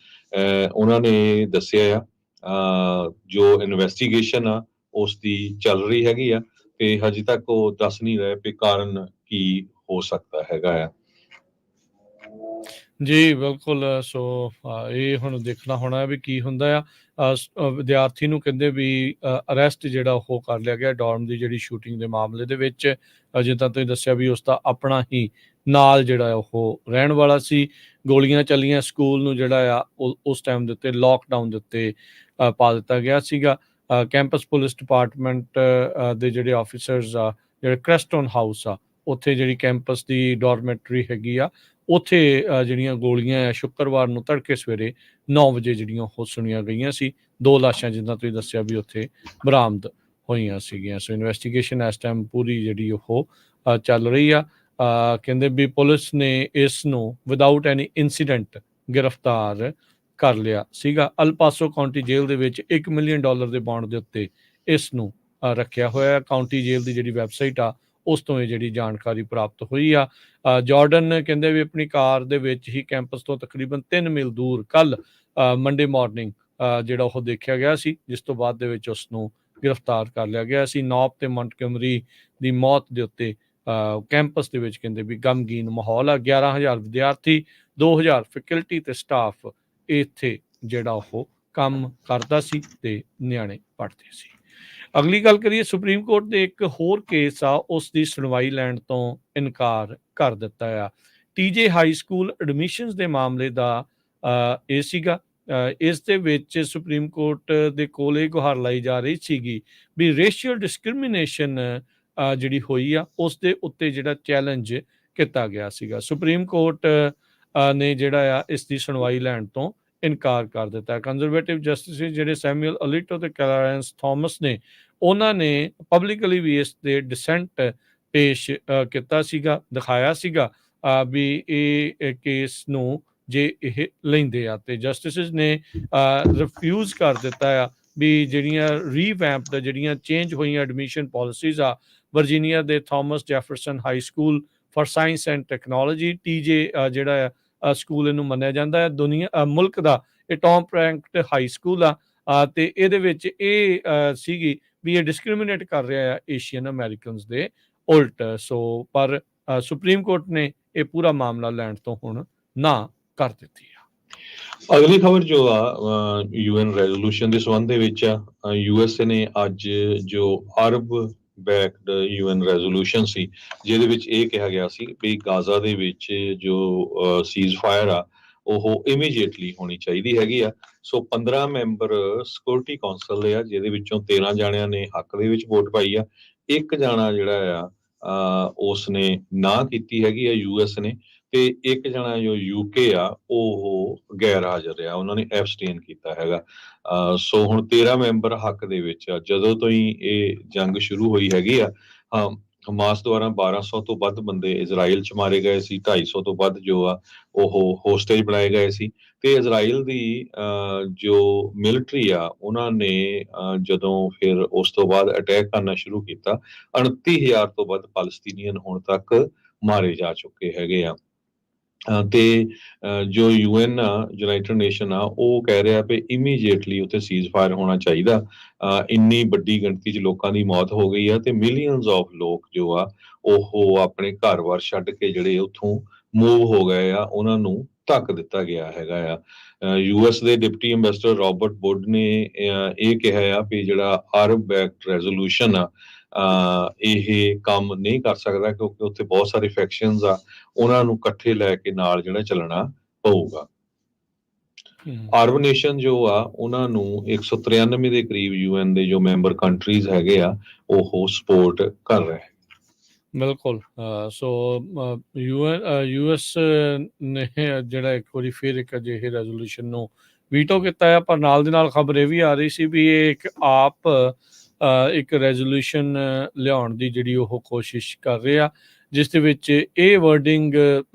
ਉਹਨਾਂ ਨੇ ਦੱਸਿਆ ਆ ਜੋ ਇਨਵੈਸਟੀਗੇਸ਼ਨ ਆ ਉਸ ਦੀ ਚੱਲ ਰਹੀ ਹੈਗੀ ਆ, ਤੇ ਹਜੇ ਤੱਕ ਉਹ ਦੱਸ ਨਹੀਂ ਰਹੇ ਵੀ ਕਾਰਨ ਕੀ ਹੋ ਸਕਦਾ ਹੈਗਾ ਆ। ਜੀ ਬਿਲਕੁਲ। ਸੋ ਇਹ ਹੁਣ ਦੇਖਣਾ ਹੋਣਾ ਵੀ ਕੀ ਹੁੰਦਾ ਆ। ਵਿਦਿਆਰਥੀ ਨੂੰ ਕਹਿੰਦੇ ਵੀ ਅਰੈਸਟ ਜਿਹੜਾ ਉਹ ਕਰ ਲਿਆ ਗਿਆ ਡੋਰਮ ਦੀ ਜਿਹੜੀ ਸ਼ੂਟਿੰਗ ਦੇ ਮਾਮਲੇ ਦੇ ਵਿੱਚ। ਜਿੱਦਾਂ ਤੁਸੀਂ ਦੱਸਿਆ ਵੀ ਉਸਦਾ ਆਪਣਾ ਹੀ ਨਾਲ ਜਿਹੜਾ ਉਹ ਰਹਿਣ ਵਾਲਾ ਸੀ। ਗੋਲੀਆਂ ਚੱਲੀਆਂ, ਸਕੂਲ ਨੂੰ ਜਿਹੜਾ ਆ ਉਸ ਟਾਈਮ ਦੇ ਉੱਤੇ ਲੋਕਡਾਊਨ ਦੇ ਉੱਤੇ ਪਾ ਦਿੱਤਾ ਗਿਆ ਸੀਗਾ। ਕੈਂਪਸ ਪੁਲਿਸ ਡਿਪਾਰਟਮੈਂਟ ਦੇ ਜਿਹੜੇ ਆਫਿਸਰਸ ਆ, ਜਿਹੜੇ ਕ੍ਰੈਸਟਨ ਹਾਊਸ ਆ, ਉੱਥੇ ਜਿਹੜੀ ਕੈਂਪਸ ਦੀ ਡੋਰਮੈਟਰੀ ਹੈਗੀ ਆ, ਉੱਥੇ ਜਿਹੜੀਆਂ ਗੋਲੀਆਂ ਆ ਸ਼ੁੱਕਰਵਾਰ ਨੂੰ ਤੜਕੇ ਸਵੇਰੇ 9 ਵਜੇ ਜਿਹੜੀਆਂ ਉਹ ਸੁਣੀਆਂ ਗਈਆਂ ਸੀ। 2 ਲਾਸ਼ਾਂ ਜਿੱਦਾਂ ਤੁਸੀਂ ਦੱਸਿਆ ਵੀ ਉੱਥੇ ਬਰਾਮਦ ਹੋਈਆਂ ਸੀਗੀਆਂ। ਸੋ ਇਨਵੈਸਟੀਗੇਸ਼ਨ ਇਸ ਟਾਈਮ ਪੂਰੀ ਜਿਹੜੀ ਉਹ ਚੱਲ ਰਹੀ ਆ। ਕਹਿੰਦੇ ਵੀ ਪੁਲਿਸ ਨੇ ਇਸ ਨੂੰ ਵਿਦਆਊਟ ਐਨੀ ਇਨਸੀਡੈਂਟ ਗ੍ਰਿਫਤਾਰ ਕਰ ਲਿਆ ਸੀਗਾ। ਅਲਪਾਸੋ ਕਾਉਂਟੀ ਜੇਲ੍ਹ ਦੇ ਵਿੱਚ $1 ਮਿਲੀਅਨ ਦੇ ਬੌਂਡ ਦੇ ਉੱਤੇ ਇਸ ਨੂੰ ਰੱਖਿਆ ਹੋਇਆ। ਕਾਉਂਟੀ ਜੇਲ੍ਹ ਦੀ ਜਿਹੜੀ ਵੈਬਸਾਈਟ ਆ ਉਸ ਤੋਂ ਇਹ ਜਿਹੜੀ ਜਾਣਕਾਰੀ ਪ੍ਰਾਪਤ ਹੋਈ ਆ। ਜਾਰਡਨ ਕਹਿੰਦੇ ਵੀ ਆਪਣੀ ਕਾਰ ਦੇ ਵਿੱਚ ਹੀ ਕੈਂਪਸ ਤੋਂ ਤਕਰੀਬਨ 3 ਮੀਲ ਦੂਰ ਕੱਲ ਮੰਡੇ ਮਾਰਨਿੰਗ ਜਿਹੜਾ ਉਹ ਦੇਖਿਆ ਗਿਆ ਸੀ, ਜਿਸ ਤੋਂ ਬਾਅਦ ਦੇ ਵਿੱਚ ਉਸ ਨੂੰ ਗ੍ਰਿਫਤਾਰ ਕਰ ਲਿਆ ਗਿਆ ਸੀ। ਨੌਪ ਤੇ ਮੌਂਟਗੋਮਰੀ ਦੀ ਮੌਤ ਦੇ ਉੱਤੇ ਕੈਂਪਸ ਦੇ ਵਿੱਚ ਕਹਿੰਦੇ ਵੀ ਗਮਗੀਨ ਮਾਹੌਲ ਆ। 11,000 ਵਿਦਿਆਰਥੀ, 2,000 ਫੈਕਲਟੀ ਤੇ ਸਟਾਫ ਇੱਥੇ ਜਿਹੜਾ ਉਹ ਕੰਮ ਕਰਦਾ ਸੀ ਤੇ ਨਿਆਣੇ ਪੜ੍ਹਦੇ ਸੀ। ਅਗਲੀ ਗੱਲ ਕਰੀਏ, ਸੁਪਰੀਮ ਕੋਰਟ ਦੇ ਇੱਕ ਹੋਰ ਕੇਸ ਆ, ਉਸ ਦੀ ਸੁਣਵਾਈ ਲੈਣ ਤੋਂ ਇਨਕਾਰ ਕਰ ਦਿੱਤਾ ਆ। TJ ਹਾਈ ਸਕੂਲ ਐਡਮਿਸ਼ਨਸ ਦੇ ਮਾਮਲੇ ਦਾ ਇਹ ਸੀਗਾ। ਇਸ ਦੇ ਵਿੱਚ ਸੁਪਰੀਮ ਕੋਰਟ ਦੇ ਕੋਲ ਇਹ ਗੁਹਾਰ ਲਾਈ ਜਾ ਰਹੀ ਸੀਗੀ ਵੀ ਰੇਸ਼ੀਅਲ ਡਿਸਕ੍ਰਿਮੀਨੇਸ਼ਨ ਜਿਹੜੀ ਹੋਈ ਆ ਉਸ ਦੇ ਉੱਤੇ ਜਿਹੜਾ ਚੈਲੰਜ ਕੀਤਾ ਗਿਆ ਸੀਗਾ। ਸੁਪਰੀਮ ਕੋਰਟ ਨੇ ਜਿਹੜਾ ਆ ਇਸ ਦੀ ਸੁਣਵਾਈ ਲੈਣ ਤੋਂ ਇਨਕਾਰ ਕਰ ਦਿੱਤਾ। ਕੰਜ਼ਰਵੇਟਿਵ ਜਸਟਿਸ ਜਿਹੜੇ ਸੈਮੂਅਲ ਅਲੀਟੋ ਤੇ ਕਲੈਰੈਂਸ ਥਾਮਸ ਨੇ, ਉਹਨਾਂ ਨੇ ਪਬਲਿਕਲੀ ਵੀ ਇਸ ਦੇ ਡਿਸੈਂਟ ਪੇਸ਼ ਕੀਤਾ ਸੀਗਾ, ਦਿਖਾਇਆ ਸੀਗਾ ਵੀ ਇਹ ਕੇਸ ਨੂੰ ਜੇ ਇਹ ਲੈਂਦੇ ਆ, ਤੇ ਜਸਟਿਸਿਸ ਨੇ ਰਿਫਿਊਜ਼ ਕਰ ਦਿੱਤਾ ਆ ਵੀ ਜਿਹੜੀਆਂ ਰੀਵੈਂਪ ਦਾ ਜਿਹੜੀਆਂ ਚੇਂਜ ਹੋਈਆਂ ਐਡਮਿਸ਼ਨ ਪਾਲਿਸੀਜ਼ ਆ, ਵਰਜੀਨੀਆ ਦੇ Thomas Jefferson high school for science and technology, TJ ਜਿਹੜਾ ਆ ਸਕੂਲ ਇਹਨੂੰ ਮੰਨਿਆ ਜਾਂਦਾ ਹੈ ਮੁਲਕ ਦਾ ਇਹ ਟੌਪ ਰੈਂਕਡ ਹਾਈ ਸਕੂਲ ਆ। ਤੇ ਇਹਦੇ ਵਿੱਚ ਇਹ ਸੀਗੀ ਵੀ ਇਹ ਡਿਸਕ੍ਰਿਮੀਨੇਟ ਕਰ ਰਿਹਾ ਆ ਏਸ਼ੀਅਨ ਅਮਰੀਕਨਸ ਦੇ ਉਲਟ। ਸੋ ਪਰ ਸੁਪਰੀਮ ਕੋਰਟ ਨੇ ਇਹ ਪੂਰਾ ਮਾਮਲਾ ਲੈਣ ਤੋਂ ਹੁਣ ਨਾ ਕਰ ਦਿੱਤੀ ਆ। ਅਗਲੀ ਖਬਰ ਜੋ ਆ ਯੂਐਨ ਰੈਜ਼ੋਲੂਸ਼ਨ ਦੇ ਸੰਬੰਧ ਦੇ ਵਿੱਚ ਆ। ਯੂਐਸਏ ਨੇ ਅੱਜ ਜੋ ਅਰਬ ਬੈਕਡ ਯੂਐਨ ਰੈਜ਼ੋਲੂਸ਼ਨ ਸੀ, ਜਿਹਦੇ ਵਿੱਚ ਇਹ ਕਿਹਾ ਗਿਆ ਸੀ ਵੀ ਗਾਜ਼ਾ ਦੇ ਵਿੱਚ ਜੋ ਸੀਜ਼ ਫਾਇਰ ਆ ਉਹ ਇਮੀਡੀਏਟਲੀ ਹੋਣੀ ਚਾਹੀਦੀ ਹੈਗੀ ਆ। ਸੋ 15 ਮੈਂਬਰ ਸਿਕਿਉਰਿਟੀ ਕੌਂਸਲ ਦੇ ਆ, ਜਿਹਦੇ ਵਿੱਚੋਂ 13 ਜਾਣਿਆਂ ਨੇ ਹੱਕ ਦੇ ਵਿੱਚ ਵੋਟ ਪਾਈ ਆ। ਇੱਕ ਜਾਣਾ ਜਿਹੜਾ ਆ ਉਸ ਨੇ ਨਾ ਕੀਤੀ ਹੈਗੀ ਆ ਯੂਐਸ ਨੇ, ਤੇ ਇੱਕ ਜਣਾ ਜੋ ਯੂਕੇ ਆ ਉਹ ਗੈਰ ਹਾਜ਼ਰ ਆ, ਉਹਨਾਂ ਨੇ ਐਬਸਟੇਨ ਕੀਤਾ ਹੈਗਾ। ਸੋ ਹੁਣ 13 ਮੈਂਬਰ ਹੱਕ ਦੇ ਵਿੱਚ ਆ। ਜਦੋਂ ਤੋਂ ਹੀ ਇਹ ਜੰਗ ਸ਼ੁਰੂ ਹੋਈ ਹੈਗੀ ਆ, ਹਮਾਸ ਦੁਆਰਾ 1200 ਤੋਂ ਵੱਧ ਬੰਦੇ ਇਜ਼ਰਾਈਲ 'ਚ ਮਾਰੇ ਗਏ ਸੀ, 250 ਤੋਂ ਵੱਧ ਜੋ ਆ ਉਹ ਹੋਸਟੇਜ ਬਣਾਏ ਗਏ ਸੀ। ਤੇ ਇਜ਼ਰਾਈਲ ਦੀ ਜੋ ਮਿਲਟਰੀ ਆ ਉਹਨਾਂ ਨੇ ਜਦੋਂ ਫਿਰ ਉਸ ਤੋਂ ਬਾਅਦ ਅਟੈਕ ਕਰਨਾ ਸ਼ੁਰੂ ਕੀਤਾ, 29,000 ਤੋਂ ਵੱਧ ਫਲਸਤੀਨੀਅਨ ਹੁਣ ਤੱਕ ਮਾਰੇ ਜਾ ਚੁੱਕੇ ਹੈਗੇ ਆ। ਤੇ ਜੋ ਯੂਐਨ ਆ, ਯੂਨਾਈਟਿਡ ਨੇਸ਼ਨ ਆ, ਉਹ ਕਹਿ ਰਿਹਾ ਵੀ ਇਮੀਡੀਏਟਲੀ ਉੱਥੇ ਸੀਜ਼ ਫਾਇਰ ਹੋਣਾ ਚਾਹੀਦਾ। ਇੰਨੀ ਵੱਡੀ ਗਿਣਤੀ 'ਚ ਲੋਕਾਂ ਦੀ ਮੌਤ ਹੋ ਗਈ ਆ ਤੇ ਮਿਲੀਅਨਸ ਆਫ ਲੋਕ ਜੋ ਆ ਉਹ ਆਪਣੇ ਘਰ-ਬਾਰ ਛੱਡ ਕੇ ਜਿਹੜੇ ਉੱਥੋਂ ਮੂਵ ਹੋ ਗਏ ਆ, ਉਹਨਾਂ ਨੂੰ ਧੱਕ ਦਿੱਤਾ ਗਿਆ ਹੈਗਾ ਆ। ਯੂਐਸ ਦੇ ਡਿਪਟੀ ਐਂਬੈਸਡਰ ਰੋਬਰਟ ਵੁੱਡ ਨੇ ਇਹ ਕਿਹਾ ਆ ਵੀ ਜਿਹੜਾ ਅਰਬ ਬੈਕਡ ਰੈਜ਼ੋਲੂਸ਼ਨ ਆ ਇਹ ਕੰਮ ਨਹੀਂ ਕਰ ਸਕਦਾ, ਕਿਉਂਕਿ ਉੱਥੇ ਬਹੁਤ ਸਾਰੇ ਫੈਕਸ਼ਨਸ ਆ, ਉਹਨਾਂ ਨੂੰ ਇਕੱਠੇ ਲੈ ਕੇ ਨਾਲ ਜਿਹੜਾ ਚੱਲਣਾ ਪਊਗਾ। ਅਰਬ ਨੇਸ਼ਨ ਜੋ ਆ ਉਹਨਾਂ ਨੂੰ 193 ਦੇ ਕਰੀਬ ਯੂਐਨ ਦੇ ਜੋ ਮੈਂਬਰ ਕੰਟਰੀਜ਼ ਹੈਗੇ ਆ ਉਹ ਸਪੋਰਟ ਕਰ ਰਹੇ। ਬਿਲਕੁਲ। ਸੋ ਯੂਐਸ ਨੇ ਜਿਹੜਾ ਇੱਕ ਵਾਰੀ ਫਿਰ ਇੱਕ ਅਜਿਹੇ ਰੈਜ਼ੋਲੂਸ਼ਨ ਨੂੰ ਵੀਟੋ ਕੀਤਾ ਆ, ਪਰ ਨਾਲ ਦੀ ਨਾਲ ਖਬਰ ਇਹ ਵੀ ਆ ਰਹੀ ਸੀ ਵੀ ਇਹ ਇੱਕ ਆਪ ਇੱਕ ਰੈਜ਼ੋਲੂਸ਼ਨ ਲਿਆਉਣ ਦੀ ਜਿਹੜੀ ਉਹ ਕੋਸ਼ਿਸ਼ ਕਰ ਰਹੇ ਆ, ਜਿਸ ਦੇ ਵਿੱਚ ਇਹ ਵਰਡਿੰਗ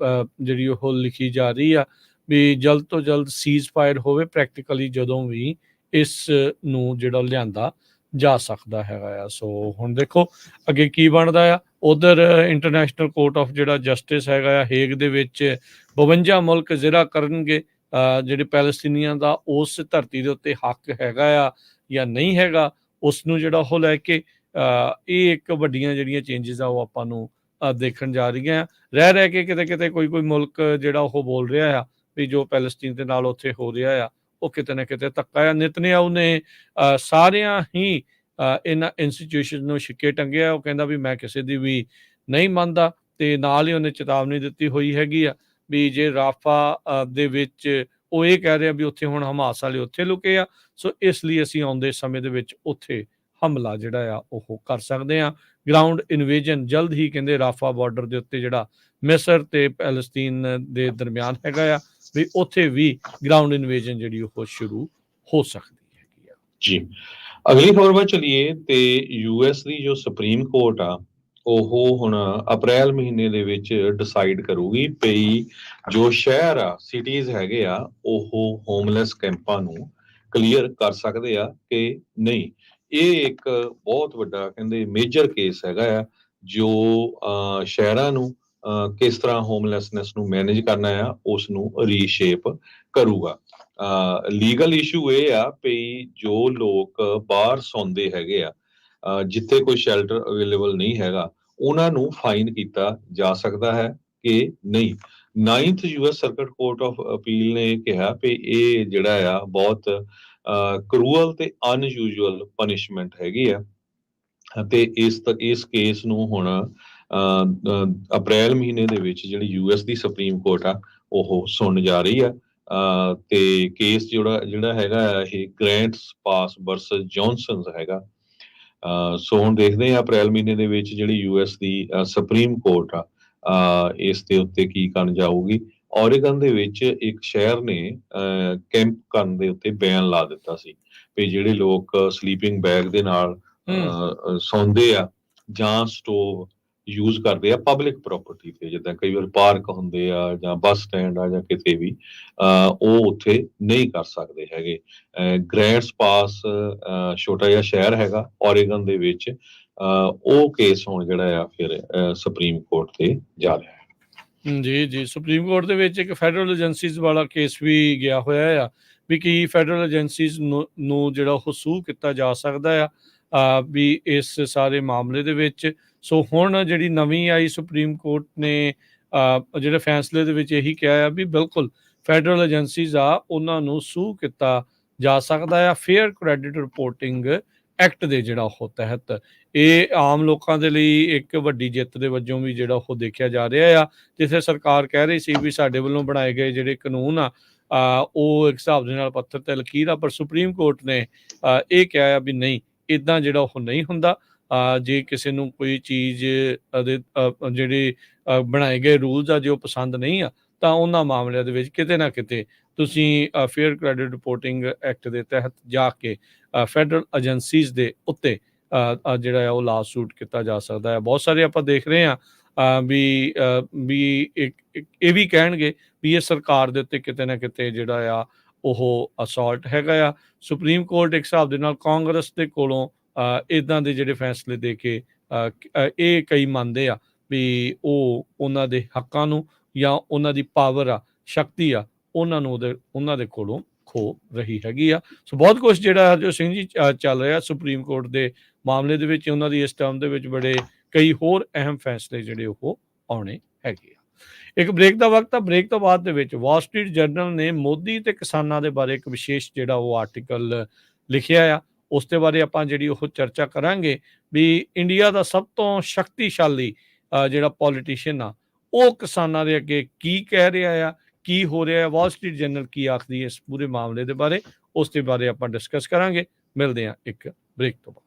ਜਿਹੜੀ ਉਹ ਲਿਖੀ ਜਾ ਰਹੀ ਆ ਵੀ ਜਲਦ ਤੋਂ ਜਲਦ ਸੀਜ਼ ਫਾਇਰ ਹੋਵੇ ਪ੍ਰੈਕਟੀਕਲੀ, ਜਦੋਂ ਵੀ ਇਸ ਨੂੰ ਜਿਹੜਾ ਲਿਆਂਦਾ ਜਾ ਸਕਦਾ ਹੈਗਾ ਆ। ਸੋ ਹੁਣ ਦੇਖੋ ਅੱਗੇ ਕੀ ਬਣਦਾ ਆ। ਉਧਰ ਇੰਟਰਨੈਸ਼ਨਲ ਕੋਰਟ ਆਫ ਜਿਹੜਾ ਜਸਟਿਸ ਹੈਗਾ ਆ ਹੇਗ ਦੇ ਵਿੱਚ 52 ਮੁਲਕ ਜ਼ਿਰਾ ਕਰਨਗੇ ਜਿਹੜੇ ਪੈਲਸਤੀਨੀਆਂ ਦਾ ਉਸ ਧਰਤੀ ਦੇ ਉੱਤੇ ਹੱਕ ਹੈਗਾ ਆ ਜਾਂ ਨਹੀਂ ਹੈਗਾ, ਉਸ ਨੂੰ ਜਿਹੜਾ ਉਹ ਲੈ ਕੇ ਇਹ ਇੱਕ ਵੱਡੀਆਂ ਜਿਹੜੀਆਂ ਚੇਂਜਿਸ ਆ ਉਹ ਆਪਾਂ ਨੂੰ ਦੇਖਣ ਜਾ ਰਹੀਆਂ ਆ। ਰਹਿ ਕੇ ਕਿਤੇ ਕਿਤੇ ਕੋਈ ਮੁਲਕ ਜਿਹੜਾ ਉਹ ਬੋਲ ਰਿਹਾ ਆ ਵੀ ਜੋ ਪੈਲਸਤੀਨ ਦੇ ਨਾਲ ਉੱਥੇ ਹੋ ਰਿਹਾ ਆ ਉਹ ਕਿਤੇ ਨਾ ਕਿਤੇ ਧੱਕਾ ਆ। ਨਿਤਨਿਆਹੂ ਨੇ ਸਾਰਿਆਂ ਹੀ ਇਹਨਾਂ ਇੰਸਟੀਟਿਊਸ਼ਨ ਨੂੰ ਛਿੱਕੇ ਟੰਗਿਆ। ਉਹ ਕਹਿੰਦਾ ਵੀ ਮੈਂ ਕਿਸੇ ਦੀ ਵੀ ਨਹੀਂ ਮੰਨਦਾ, ਤੇ ਨਾਲ ਹੀ ਉਹਨੇ ਚੇਤਾਵਨੀ ਦਿੱਤੀ ਹੋਈ ਹੈਗੀ ਆ ਵੀ ਜੇ ਰਾਫਾ ਦੇ ਵਿੱਚ ਉਹ ਇਹ ਕਹਿ ਰਿਹਾ ਵੀ ਉੱਥੇ ਹੁਣ ਹਮਾਸ ਵਾਲੇ ਉੱਥੇ ਲੁਕੇ ਆ, ਸੋ ਇਸ ਲਈ ਅਸੀਂ ਆਉਂਦੇ ਸਮੇਂ ਦੇ ਵਿੱਚ ਉੱਥੇ ਹਮਲਾ ਜਿਹੜਾ ਆ ਉਹ ਕਰ ਸਕਦੇ ਆ। ਗਰਾਊਂਡ ਇਨਵੇਜਨ ਜਲਦ ਹੀ ਕਹਿੰਦੇ ਰਾਫਾ ਬਾਰਡਰ ਦੇ ਉੱਤੇ ਜਿਹੜਾ ਮਿਸਰ ਤੇ ਪੈਲਸਤੀਨ ਦੇ ਦਰਮਿਆਨ ਹੈਗਾ ਆ ਵੀ ਉੱਥੇ ਵੀ ਗਰਾਊਂਡ ਇਨਵੇਜਨ ਜਿਹੜੀ ਉਹ ਸ਼ੁਰੂ ਹੋ ਸਕਦੀ ਹੈਗੀ ਆ। ਜੀ, ਅਗਲੀ ਖਬਰ ਵੱਲ ਚਲੀਏ ਤੇ ਯੂਐਸ ਦੀ ਜੋ ਸੁਪਰੀਮ ਕੋਰਟ ਆ ਉਹ ਹੁਣ ਅਪ੍ਰੈਲ ਮਹੀਨੇ ਦੇ ਵਿੱਚ ਡਿਸਾਈਡ ਕਰੂਗੀ ਵੀ ਜੋ ਸ਼ਹਿਰ ਆ, ਸਿਟੀਜ਼ ਹੈਗੇ ਆ, ਉਹ ਹੋਮਲੈਸ ਕੈਂਪਾਂ ਨੂੰ ਕਲੀਅਰ ਕਰ ਸਕਦੇ ਆ ਕਿ ਨਹੀਂ। ਇਹ ਇੱਕ ਬਹੁਤ ਵੱਡਾ ਕਹਿੰਦੇ ਮੇਜਰ ਕੇਸ ਹੈਗਾ ਆ ਜੋ ਸ਼ਹਿਰਾਂ ਨੂੰ ਕਿਸ ਤਰ੍ਹਾਂ ਹੋਮਲੈਸਨੈਸ ਨੂੰ ਮੈਨੇਜ ਕਰਨਾ ਆ ਉਸ ਨੂੰ ਰੀਸ਼ੇਪ ਕਰੂਗਾ। ਲੀਗਲ ਇਸ਼ੂ ਇਹ ਆ ਵੀ ਜੋ ਲੋਕ ਬਾਹਰ ਸੌਂਦੇ ਹੈਗੇ ਆ, ਜਿੱਥੇ ਕੋਈ ਸ਼ੈਲਟਰ ਅਵੇਲੇਬਲ ਨਹੀਂ ਹੈਗਾ, ਉਹਨਾਂ ਨੂੰ ਫਾਈਨ ਕੀਤਾ ਜਾ ਸਕਦਾ ਹੈ ਕਿ ਨਹੀਂ। 9th US circuit court of appeal ਨੇ ਕਿਹਾ ਵੀ ਇਹ ਜਿਹੜਾ ਆ ਬਹੁਤ ਕਰੂਅਲ ਤੇ ਅਨਯੂਜੂਅਲ ਪਨਿਸ਼ਮੈਂਟ ਹੈਗੀ ਆ, ਤੇ ਇਸ ਕੇਸ ਨੂੰ ਹੁਣ ਅਪ੍ਰੈਲ ਮਹੀਨੇ ਦੇ ਵਿੱਚ ਜਿਹੜੀ ਯੂਐਸ ਦੀ ਸੁਪਰੀਮ ਕੋਰਟ ਆ ਉਹ ਸੁਣਨ ਜਾ ਰਹੀ ਆ। ਤੇ ਕੇਸ ਜਿਹੜਾ ਹੈਗਾ ਇਹ ਗ੍ਰੈਂਟਸ ਪਾਸ ਵਰਸਸ ਜੌਨਸਨਸ ਹੈਗਾ। ਸੋ ਹੁਣ ਦੇਖਦੇ ਆ ਅਪ੍ਰੈਲ ਮਹੀਨੇ ਦੇ ਵਿੱਚ ਜਿਹੜੀ ਯੂਐਸ ਦੀ ਸੁਪਰੀਮ ਕੋਰਟ ਆ ਇਸ ਦੇ ਉੱਤੇ ਕੀ ਕਰਨ ਜਾਊਗੀ। ਔਰੇਗਨ ਦੇ ਵਿੱਚ ਇੱਕ ਸ਼ਹਿਰ ਨੇ ਕੈਂਪ ਕਰਨ ਦੇ ਉੱਤੇ ਬੈਨ ਲਾ ਦਿੱਤਾ ਸੀ ਵੀ ਜਿਹੜੇ ਲੋਕ ਸਲੀਪਿੰਗ ਬੈਗ ਦੇ ਨਾਲ ਸੌਂਦੇ ਆ ਜਾਂ ਸਟੋਵ ਯੂਜ਼ ਕਰਦੇ ਆ ਪਬਲਿਕ ਪ੍ਰਾਪਰਟੀ ਤੇ, ਜਿੱਦਾਂ ਕਈ ਵਾਰ ਪਾਰਕ ਹੁੰਦੇ ਆ ਜਾਂ ਬੱਸ ਸਟੈਂਡ ਆ ਜਾਂ ਕਿਤੇ ਵੀ, ਉਹ ਉੱਥੇ ਨਹੀਂ ਕਰ ਸਕਦੇ ਹੈਗੇ। ਗ੍ਰੈਂਟਸ ਪਾਸ ਛੋਟਾ ਜਿਹਾ ਸ਼ਹਿਰ ਹੈਗਾ ਔਰੇਗਨ ਦੇ ਵਿੱਚ, ਉਹ ਕੇਸ ਹੁਣ ਜਿਹੜਾ ਆ ਫਿਰ ਸੁਪਰੀਮ ਕੋਰਟ ਤੇ ਜਾ ਰਿਹਾ ਹੈ। ਜੀ ਸੁਪਰੀਮ ਕੋਰਟ ਦੇ ਵਿੱਚ ਇੱਕ ਫੈਡਰਲ ਏਜੰਸੀਜ਼ ਵਾਲਾ ਕੇਸ ਵੀ ਗਿਆ ਹੋਇਆ ਆ ਵੀ ਕੀ ਫੈਡਰਲ ਏਜੰਸੀਜ਼ ਨੂੰ ਜਿਹੜਾ ਉਹ ਸੂ ਕੀਤਾ ਜਾ ਸਕਦਾ ਆ ਵੀ ਇਸ ਸਾਰੇ ਮਾਮਲੇ ਦੇ ਵਿੱਚ। ਸੋ ਹੁਣ ਜਿਹੜੀ ਨਵੀਂ ਆਈ ਸੁਪਰੀਮ ਕੋਰਟ ਨੇ ਜਿਹੜੇ ਫੈਸਲੇ ਦੇ ਵਿੱਚ ਇਹੀ ਕਿਹਾ ਆ ਵੀ ਬਿਲਕੁਲ ਫੈਡਰਲ ਏਜੰਸੀਜ਼ ਆ ਉਹਨਾਂ ਨੂੰ ਸੂ ਕੀਤਾ ਜਾ ਸਕਦਾ ਆ ਫੇਅਰ ਕ੍ਰੈਡਿਟ ਰਿਪੋਰਟਿੰਗ ਐਕਟ ਦੇ ਜਿਹੜਾ ਉਹ ਤਹਿਤ। ਇਹ ਆਮ ਲੋਕਾਂ ਦੇ ਲਈ ਇੱਕ ਵੱਡੀ ਜਿੱਤ ਦੇ ਵਜੋਂ ਵੀ ਜਿਹੜਾ ਉਹ ਦੇਖਿਆ ਜਾ ਰਿਹਾ ਆ। ਜਿੱਥੇ ਸਰਕਾਰ ਕਹਿ ਰਹੀ ਸੀ ਵੀ ਸਾਡੇ ਵੱਲੋਂ ਬਣਾਏ ਗਏ ਜਿਹੜੇ ਕਾਨੂੰਨ ਆ ਉਹ ਇੱਕ ਹਿਸਾਬ ਦੇ ਨਾਲ ਪੱਥਰ ਤੇ ਲਕੀਰ ਆ, ਪਰ ਸੁਪਰੀਮ ਕੋਰਟ ਨੇ ਇਹ ਕਿਹਾ ਆ ਵੀ ਨਹੀਂ, ਇੱਦਾਂ ਜਿਹੜਾ ਉਹ ਨਹੀਂ ਹੁੰਦਾ। ਜੇ ਕਿਸੇ ਨੂੰ ਕੋਈ ਚੀਜ਼ ਦੇ ਜਿਹੜੇ ਬਣਾਏ ਗਏ ਰੂਲਸ ਆ ਜੇ ਉਹ ਪਸੰਦ ਨਹੀਂ ਆ ਤਾਂ ਉਹਨਾਂ ਮਾਮਲਿਆਂ ਦੇ ਵਿੱਚ ਕਿਤੇ ਨਾ ਕਿਤੇ ਤੁਸੀਂ ਫੇਅਰ ਕ੍ਰੈਡਿਟ ਰਿਪੋਰਟਿੰਗ ਐਕਟ ਦੇ ਤਹਿਤ ਜਾ ਕੇ ਫੈਡਰਲ ਏਜੰਸੀਜ਼ ਦੇ ਉੱਤੇ ਜਿਹੜਾ ਹੈ ਉਹ ਲਾ ਸੂਟ ਕੀਤਾ ਜਾ ਸਕਦਾ ਹੈ। ਬਹੁਤ ਸਾਰੇ ਆਪਾਂ ਦੇਖ ਰਹੇ ਹਾਂ ਵੀ ਇਹ ਵੀ ਕਹਿਣਗੇ ਵੀ ਇਹ ਸਰਕਾਰ ਦੇ ਉੱਤੇ ਕਿਤੇ ਨਾ ਕਿਤੇ ਜਿਹੜਾ ਆ ਉਹ ਅਸੌਲਟ ਹੈਗਾ ਆ। ਸੁਪਰੀਮ ਕੋਰਟ ਇੱਕ ਹਿਸਾਬ ਦੇ ਨਾਲ ਕਾਂਗਰਸ ਦੇ ਕੋਲੋਂ ਇੱਦਾਂ ਦੇ ਜਿਹੜੇ ਫੈਸਲੇ ਦੇ ਕੇ ਇਹ ਕਈ ਮੰਨਦੇ ਆ ਵੀ ਉਹ ਉਹਨਾਂ ਦੇ ਹੱਕਾਂ ਨੂੰ ਜਾਂ ਉਹਨਾਂ ਦੀ ਪਾਵਰ ਆ, ਸ਼ਕਤੀ ਆ, ਉਹਨਾਂ ਨੂੰ ਉਹਨਾਂ ਦੇ ਕੋਲੋਂ ਖੋ ਰਹੀ ਹੈਗੀ ਆ। ਸੋ ਬਹੁਤ ਕੁਝ ਜਿਹੜਾ ਜੋ ਸਿੰਘ ਜੀ ਚੱਲ ਰਿਹਾ ਸੁਪਰੀਮ ਕੋਰਟ ਦੇ ਮਾਮਲੇ ਦੇ ਵਿੱਚ। ਉਹਨਾਂ ਦੀ ਇਸ ਟਰਮ ਦੇ ਵਿੱਚ ਬੜੇ ਕਈ ਹੋਰ ਅਹਿਮ ਫੈਸਲੇ ਜਿਹੜੇ ਉਹ ਆਉਣੇ ਹੈਗੇ ਆ। ਇੱਕ ਬ੍ਰੇਕ ਦਾ ਵਕਤ ਆ। ਬ੍ਰੇਕ ਤੋਂ ਬਾਅਦ ਦੇ ਵਿੱਚ ਵਾਲ ਸਟਰੀਟ ਜਰਨਲ ਨੇ ਮੋਦੀ ਤੇ ਕਿਸਾਨਾਂ ਦੇ ਬਾਰੇ ਇੱਕ ਵਿਸ਼ੇਸ਼ ਜਿਹੜਾ ਉਹ ਆਰਟੀਕਲ ਲਿਖਿਆ ਆ। ਉਸ ਦੇ ਬਾਰੇ ਆਪਾਂ ਜਿਹੜੀ ਉਹ ਚਰਚਾ ਕਰਾਂਗੇ ਵੀ ਇੰਡੀਆ ਦਾ ਸਭ ਤੋਂ ਸ਼ਕਤੀਸ਼ਾਲੀ ਜਿਹੜਾ ਪੋਲੀਟੀਸ਼ੀਅਨ ਆ ਉਹ ਕਿਸਾਨਾਂ ਦੇ ਅੱਗੇ ਕੀ ਕਹਿ ਰਿਹਾ ਆ, ਕੀ ਹੋ ਰਿਹਾ ਹੈ, ਵਾਲ ਸਟਰੀਟ ਜਰਨਲ ਕੀ ਆਖਦੀ ਹੈ ਇਸ ਪੂਰੇ ਮਾਮਲੇ ਦੇ ਬਾਰੇ, ਉਸ ਦੇ ਬਾਰੇ ਆਪਾਂ ਡਿਸਕਸ ਕਰਾਂਗੇ। ਮਿਲਦੇ ਹਾਂ ਇੱਕ ਬ੍ਰੇਕ ਤੋਂ ਬਾਅਦ।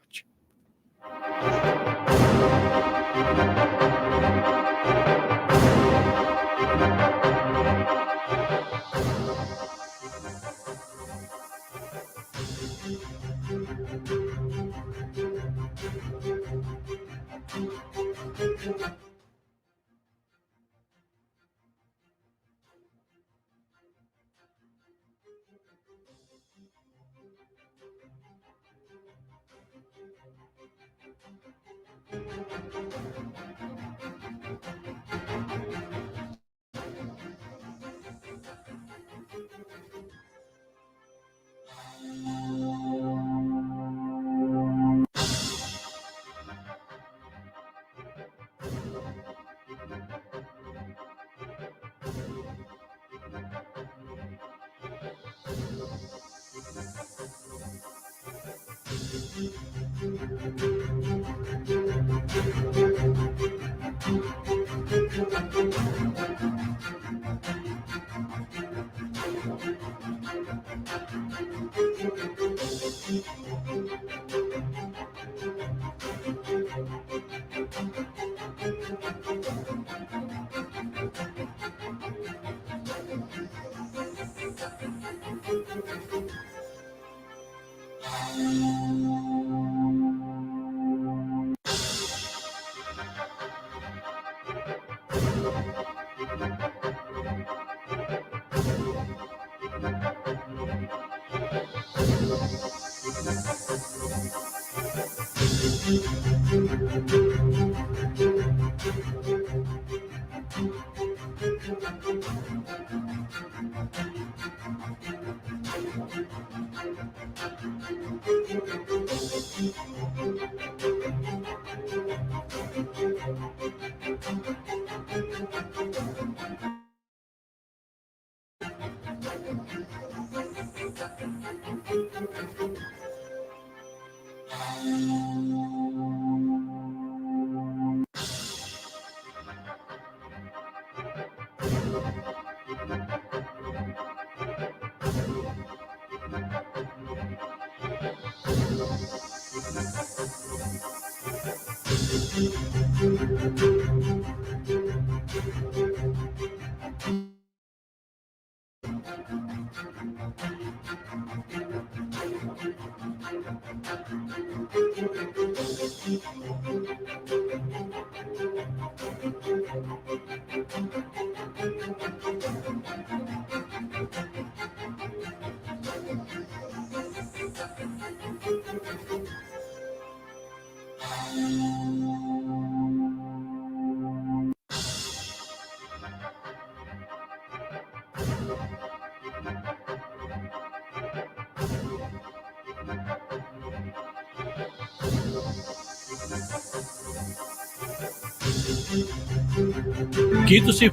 ਕੀ ਤੁਸੀਂ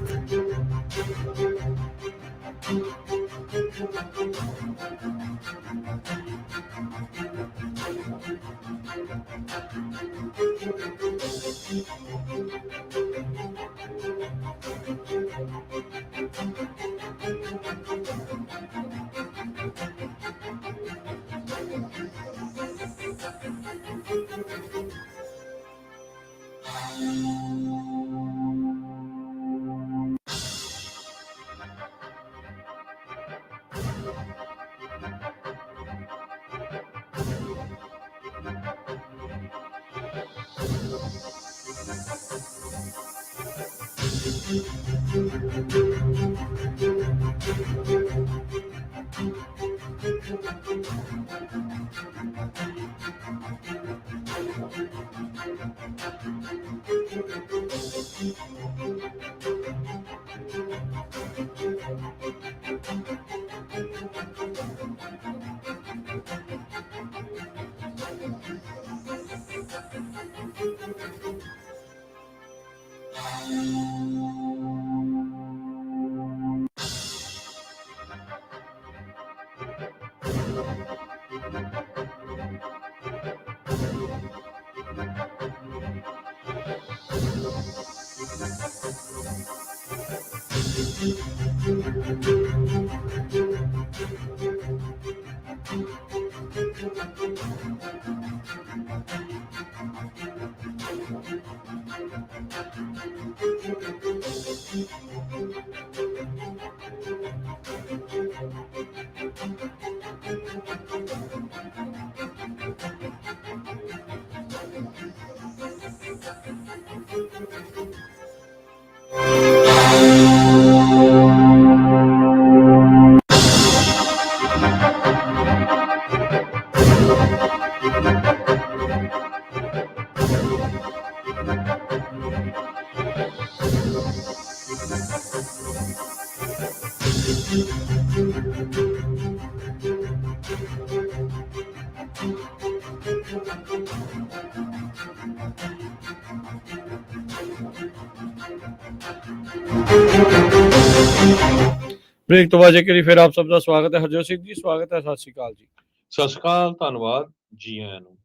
ਬ੍ਰੇਕ ਤੋਂ ਬਾਅਦ ਇੱਕ ਵਾਰੀ ਫਿਰ ਆਪ ਸਭ ਦਾ ਸਵਾਗਤ ਹੈ। ਹਰਜੋਤ ਸਿੰਘ ਜੀ ਸਵਾਗਤ ਹੈ, ਸਤਿ ਸ਼੍ਰੀ ਅਕਾਲ ਜੀ। ਸਤਿ ਸ਼੍ਰੀ ਅਕਾਲ, ਧੰਨਵਾਦ ਜੀ ਆਇਆਂ ਨੂੰ।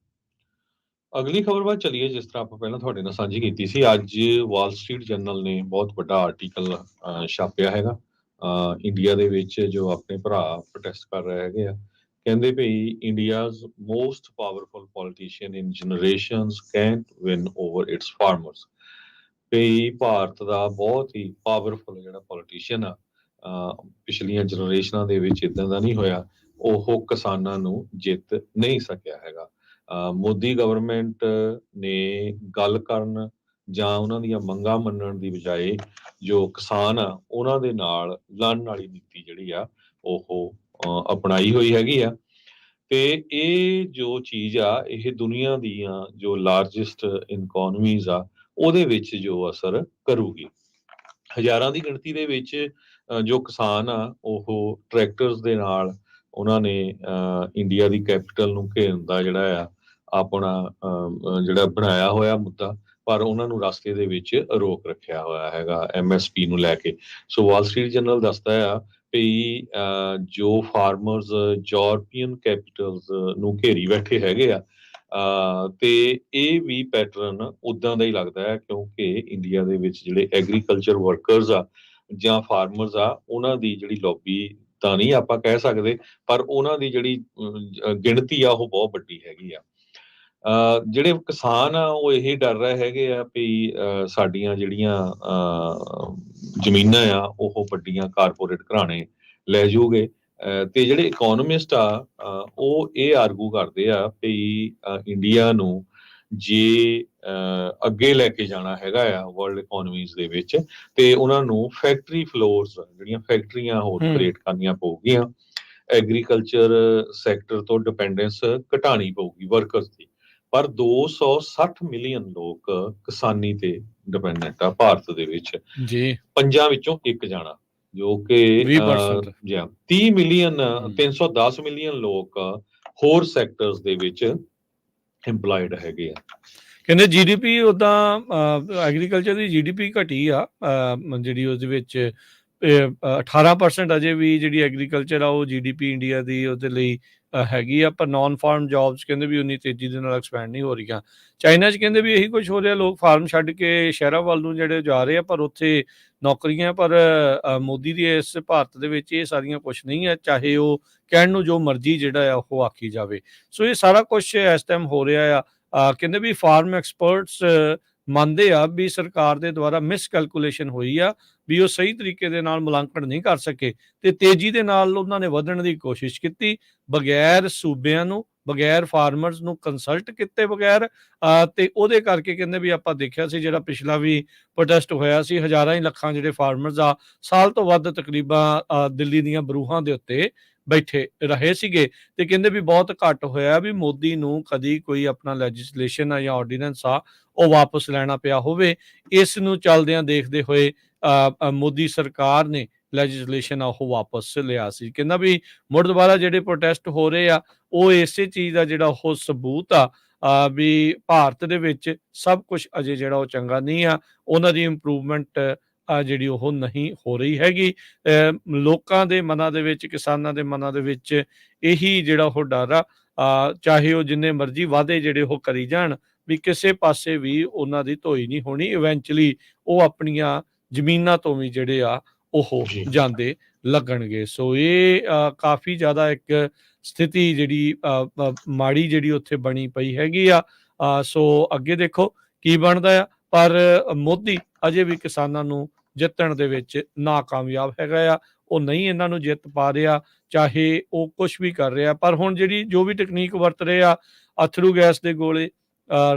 ਅਗਲੀ ਖਬਰ ਵੱਲ ਚੱਲੀਏ। ਜਿਸ ਤਰ੍ਹਾਂ ਆਪਾਂ ਪਹਿਲਾਂ ਤੁਹਾਡੇ ਨਾਲ ਸਾਂਝੀ ਕੀਤੀ ਸੀ, ਅੱਜ ਵਾਲ ਸਟਰੀਟ ਜਰਨਲ ਨੇ ਬਹੁਤ ਵੱਡਾ ਆਰਟੀਕਲ ਛਾਪਿਆ ਹੈਗਾ ਇੰਡੀਆ ਦੇ ਵਿੱਚ, ਜੋ ਆਪਣੇ ਭਰਾ ਪ੍ਰੋਟੈਸਟ ਕਰ ਰਹੇ ਹੈਗੇ ਆ। ਕਹਿੰਦੇ ਭਈ India's most powerful politician in generations can't win over it's farmers. ਭਈ ਭਾਰਤ ਦਾ ਬਹੁਤ ਹੀ ਪਾਵਰਫੁਲ ਜਿਹੜਾ ਪੋਲੀਟੀਸ਼ੀਅਨ ਆ, ਪਿਛਲੀਆਂ ਜਨਰੇਸ਼ਨਾਂ ਦੇ ਵਿੱਚ ਇਦਾਂ ਦਾ ਨਹੀਂ ਹੋਇਆ, ਉਹ ਕਿਸਾਨਾਂ ਨੂੰ ਜਿੱਤ ਨਹੀਂ ਸਕਿਆ ਹੈਗਾ। ਮੋਦੀ ਗਵਰਨਮੈਂਟ ਨੇ ਗੱਲ ਕਰਨ ਜਾਂ ਉਹਨਾਂ ਦੀਆਂ ਮੰਗਾਂ ਮੰਨਣ ਦੀ ਬਜਾਏ ਜੋ ਕਿਸਾਨ ਆ ਉਹਨਾਂ ਦੇ ਨਾਲ ਲੜਨ ਵਾਲੀ ਨੀਤੀ ਜਿਹੜੀ ਆ ਉਹ ਅਪਣਾਈ ਹੋਈ ਹੈਗੀ ਆ। ਤੇ ਇਹ ਜੋ ਚੀਜ਼ ਆ, ਇਹ ਦੁਨੀਆ ਦੀਆਂ ਜੋ ਲਾਰਜੈਸਟ ਇਕਨੋਮੀਜ਼ ਆ ਉਹਦੇ ਵਿੱਚ ਜੋ ਅਸਰ ਕਰੂਗੀ। ਹਜ਼ਾਰਾਂ ਦੀ ਗਿਣਤੀ ਦੇ ਵਿੱਚ ਜੋ ਕਿਸਾਨ ਆ ਉਹ ਟਰੈਕਟਰਸ ਦੇ ਨਾਲ ਉਹਨਾਂ ਨੇ ਇੰਡੀਆ ਦੀ ਕੈਪੀਟਲ ਨੂੰ ਘੇਰਨ ਦਾ ਜਿਹੜਾ ਆ ਆਪਣਾ ਜਿਹੜਾ ਬਣਾਇਆ ਹੋਇਆ ਮੁੱਦਾ, ਪਰ ਉਹਨਾਂ ਨੂੰ ਰਸਤੇ ਦੇ ਵਿੱਚ ਰੋਕ ਰੱਖਿਆ ਹੋਇਆ ਹੈਗਾ MSP ਨੂੰ ਲੈ ਕੇ। ਸੋ ਵਾਲ ਸਟਰੀਟ ਜਰਨਲ ਦੱਸਦਾ ਆ ਵੀ ਜੋ ਫਾਰਮਰਸ ਯੂਰਪੀਅਨ ਕੈਪੀਟਲਸ ਨੂੰ ਘੇਰੀ ਬੈਠੇ ਹੈਗੇ ਆ, ਤੇ ਇਹ ਵੀ ਪੈਟਰਨ ਉਦਾਂ ਦਾ ਹੀ ਲੱਗਦਾ ਹੈ, ਕਿਉਂਕਿ ਇੰਡੀਆ ਦੇ ਵਿੱਚ ਜਿਹੜੇ ਐਗਰੀਕਲਚਰ ਵਰਕਰਸ ਆ ਜਾਂ ਫਾਰਮਰਸ ਆ, ਉਹਨਾਂ ਦੀ ਜਿਹੜੀ ਲੌਬੀ ਤਾਂ ਨਹੀਂ ਆਪਾਂ ਕਹਿ ਸਕਦੇ, ਪਰ ਉਹਨਾਂ ਦੀ ਜਿਹੜੀ ਗਿਣਤੀ ਆ ਉਹ ਬਹੁਤ ਵੱਡੀ ਹੈਗੀ ਆ। ਜਿਹੜੇ ਕਿਸਾਨ ਆ ਉਹ ਇਹ ਡਰ ਰਹੇ ਹੈਗੇ ਆ ਵੀ ਸਾਡੀਆਂ ਜਿਹੜੀਆਂ ਜ਼ਮੀਨਾਂ ਆ ਉਹ ਵੱਡੀਆਂ ਕਾਰਪੋਰੇਟ ਘਰਾਣੇ ਲੈ ਜਾਊਗੇ। ਤੇ ਜਿਹੜੇ ਇਕਨੋਮਿਸਟ ਆ ਉਹ ਇਹ ਆਰਗੂ ਕਰਦੇ ਆ ਵੀ ਇੰਡੀਆ ਨੂੰ ਜੇ ਅੱਗੇ ਲੈ ਕੇ ਜਾਣਾ ਹੈਗਾ ਆ ਵਰਲਡ ਇਕਨੋਮੀਜ਼ ਦੇ ਵਿੱਚ, ਤੇ ਉਹਨਾਂ ਨੂੰ ਫੈਕਟਰੀ ਫਲੋਰਸ ਜਿਹੜੀਆਂ ਫੈਕਟਰੀਆਂ ਹੋਰ ਕ੍ਰੀਏਟ ਕਰਨੀਆਂ ਪਊਗੀਆਂ, ਐਗਰੀਕਲਚਰ ਸੈਕਟਰ ਤੋਂ ਡਿਪੈਂਡੈਂਸ ਘਟਾਣੀ ਪਊਗੀ ਵਰਕਰਸ ਦੀ। ਪਰ 260 ਮਿਲੀਅਨ ਲੋਕ ਕਿਸਾਨੀ ਤੇ ਡਿਪੈਂਡੈਂਟ ਆ ਭਾਰਤ ਦੇ ਵਿੱਚ ਜੀ, 5 ਵਿੱਚੋਂ 1 ਜਾਣਾ, ਜੋ ਕਿ 30 ਮਿਲੀਅਨ 310 ਮਿਲੀਅਨ ਲੋਕ ਹੋਰ ਸੈਕਟਰਸ ਦੇ ਵਿੱਚ ਇੰਪਲਾਇਡ ਹੈਗੇ ਆ। ਕਹਿੰਦੇ ਜੀਡੀਪੀ ਉੱਦਾਂ ਐਗਰੀਕਲਚਰ ਦੀ ਜੀਡੀਪੀ ਘਟੀ ਆ, ਜਿਹੜੀ ਉਹਦੇ ਵਿੱਚ 18% ਅਜੇ ਵੀ ਜਿਹੜੀ ਐਗਰੀਕਲਚਰ ਆ ਉਹ ਜੀਡੀਪੀ ਇੰਡੀਆ ਦੀ ਉਹਦੇ ਲਈ ਹੈਗੀ ਆ, ਪਰ ਨਾਨ ਫਾਰਮ ਜੌਬਸ ਕਹਿੰਦੇ ਵੀ ਉਨੀ ਤੇਜ਼ੀ ਦੇ ਨਾਲ ਐਕਸਪੈਂਡ ਨਹੀਂ ਹੋ ਰਹੀਆਂ। ਚਾਈਨਾ 'ਚ ਕਹਿੰਦੇ ਵੀ ਇਹੀ ਕੁਝ ਹੋ ਰਿਹਾ, ਲੋਕ ਫਾਰਮ ਛੱਡ ਕੇ ਸ਼ਹਿਰਾਂ ਵੱਲ ਨੂੰ ਜਿਹੜੇ ਜਾ ਰਹੇ ਆ, ਪਰ ਉੱਥੇ ਨੌਕਰੀਆਂ, ਪਰ ਮੋਦੀ ਦੀ ਇਸ ਭਾਰਤ ਦੇ ਵਿੱਚ ਇਹ ਸਾਰੀਆਂ ਕੁਛ ਨਹੀਂ ਹੈ, ਚਾਹੇ ਉਹ ਕਹਿਣ ਨੂੰ ਜੋ ਮਰਜ਼ੀ ਜਿਹੜਾ ਆ ਉਹ ਆਖੀ ਜਾਵੇ। ਸੋ ਇਹ ਸਾਰਾ ਕੁਛ ਇਸ ਟਾਈਮ ਹੋ ਰਿਹਾ ਆ। ਕਹਿੰਦੇ ਵੀ ਫਾਰਮ ਐਕਸਪਰਟਸ ਮੰਨਦੇ ਆ ਵੀ ਸਰਕਾਰ ਦੇ ਦੁਆਰਾ ਮਿਸਕੈਲਕੂਲੇਸ਼ਨ ਹੋਈ ਆ, ਵੀ ਉਹ ਸਹੀ ਤਰੀਕੇ ਦੇ ਨਾਲ ਮੁਲਾਂਕਣ ਨਹੀਂ ਕਰ ਸਕੇ ਤੇ ਤੇਜ਼ੀ ਦੇ ਨਾਲ ਉਹਨਾਂ ਨੇ ਵਧਣ ਦੀ ਕੋਸ਼ਿਸ਼ ਕੀਤੀ, ਬਗੈਰ ਸੂਬਿਆਂ ਨੂੰ, ਬਗੈਰ ਫਾਰਮਰਸ ਨੂੰ ਕੰਸਲਟ ਕੀਤੇ ਬਗੈਰ, ਤੇ ਉਹਦੇ ਕਰਕੇ ਕਹਿੰਦੇ ਵੀ ਆਪਾਂ ਦੇਖਿਆ ਸੀ ਜਿਹੜਾ ਪਿਛਲਾ ਵੀ ਪ੍ਰੋਟੈਸਟ ਹੋਇਆ ਸੀ, ਹਜ਼ਾਰਾਂ ਹੀ ਲੱਖਾਂ ਜਿਹੜੇ ਫਾਰਮਰਸ ਆ ਸਾਲ ਤੋਂ ਵੱਧ ਤਕਰੀਬਨ ਦਿੱਲੀ ਦੀਆਂ ਬਰੂਹਾਂ ਦੇ ਉੱਤੇ ਬੈਠੇ ਰਹੇ ਸੀਗੇ, ਤੇ ਕਹਿੰਦੇ ਵੀ ਬਹੁਤ ਘੱਟ ਹੋਇਆ ਵੀ ਮੋਦੀ ਨੂੰ ਕਦੀ ਕੋਈ ਆਪਣਾ ਲੈਜਿਸਲੇਸ਼ਨ ਆ ਜਾਂ ਆਰਡੀਨੈਂਸ ਆ ਉਹ ਵਾਪਸ ਲੈਣਾ ਪਿਆ ਹੋਵੇ। ਇਸ ਨੂੰ ਚੱਲਦਿਆਂ ਦੇਖਦੇ ਹੋਏ ਮੋਦੀ ਸਰਕਾਰ ਨੇ ਲੈਜਿਸਲੇਸ਼ਨ ਆ ਉਹ ਵਾਪਸ ਲਿਆ ਸੀ। ਕਹਿੰਦਾ ਵੀ ਮੁੜ ਦੁਬਾਰਾ ਜਿਹੜੇ ਪ੍ਰੋਟੈਸਟ ਹੋ ਰਹੇ ਆ ਉਹ ਇਸੇ ਚੀਜ਼ ਦਾ ਜਿਹੜਾ ਉਹ ਸਬੂਤ ਆ, ਵੀ ਭਾਰਤ ਦੇ ਵਿੱਚ ਸਭ ਕੁਝ ਅਜੇ ਜਿਹੜਾ ਉਹ ਚੰਗਾ ਨਹੀਂ ਆ, ਉਹਨਾਂ ਦੀ ਇੰਪਰੂਵਮੈਂਟ ਜਿਹੜੀ ਉਹ ਨਹੀਂ ਹੋ ਰਹੀ ਹੈਗੀ। ਲੋਕਾਂ ਦੇ ਮਨਾਂ ਦੇ ਵਿੱਚ, ਕਿਸਾਨਾਂ ਦੇ ਮਨਾਂ ਦੇ ਵਿੱਚ ਇਹੀ ਜਿਹੜਾ ਉਹ ਡਰ ਆ, ਚਾਹੇ ਉਹ ਜਿੰਨੇ ਮਰਜ਼ੀ ਵਾਅਦੇ ਜਿਹੜੇ ਉਹ ਕਰੀ ਜਾਣ, ਵੀ ਕਿਸੇ ਪਾਸੇ ਵੀ ਉਹਨਾਂ ਦੀ ਧੋਈ ਨਹੀਂ ਹੋਣੀ, ਇਵੈਂਚੁਅਲੀ ਉਹ ਆਪਣੀਆਂ ਜ਼ਮੀਨਾਂ ਤੋਂ ਵੀ ਜਿਹੜੇ ਆ ਉਹ ਜਾਂਦੇ ਲੱਗਣਗੇ। ਸੋ ਇਹ ਕਾਫੀ ਜ਼ਿਆਦਾ ਇੱਕ ਸਥਿਤੀ ਜਿਹੜੀ ਮਾੜੀ ਜਿਹੜੀ ਉੱਥੇ ਬਣੀ ਪਈ ਹੈਗੀ ਆ। ਸੋ ਅੱਗੇ ਦੇਖੋ ਕੀ ਬਣਦਾ ਆ, ਪਰ ਮੋਦੀ ਅਜੇ ਵੀ ਕਿਸਾਨਾਂ ਨੂੰ ਜਿੱਤਣ ਦੇ ਵਿੱਚ ਨਾਕਾਮਯਾਬ ਹੈਗਾ ਆ, ਉਹ ਨਹੀਂ ਇਹਨਾਂ ਨੂੰ ਜਿੱਤ ਪਾ ਰਿਹਾ, ਚਾਹੇ ਉਹ ਕੁਛ ਵੀ ਕਰ ਰਿਹਾ। ਪਰ ਹੁਣ ਜਿਹੜੀ ਜੋ ਵੀ ਟੈਕਨੀਕ ਵਰਤ ਰਹੇ ਆ, ਅਥਰੂ ਗੈਸ ਦੇ ਗੋਲੇ,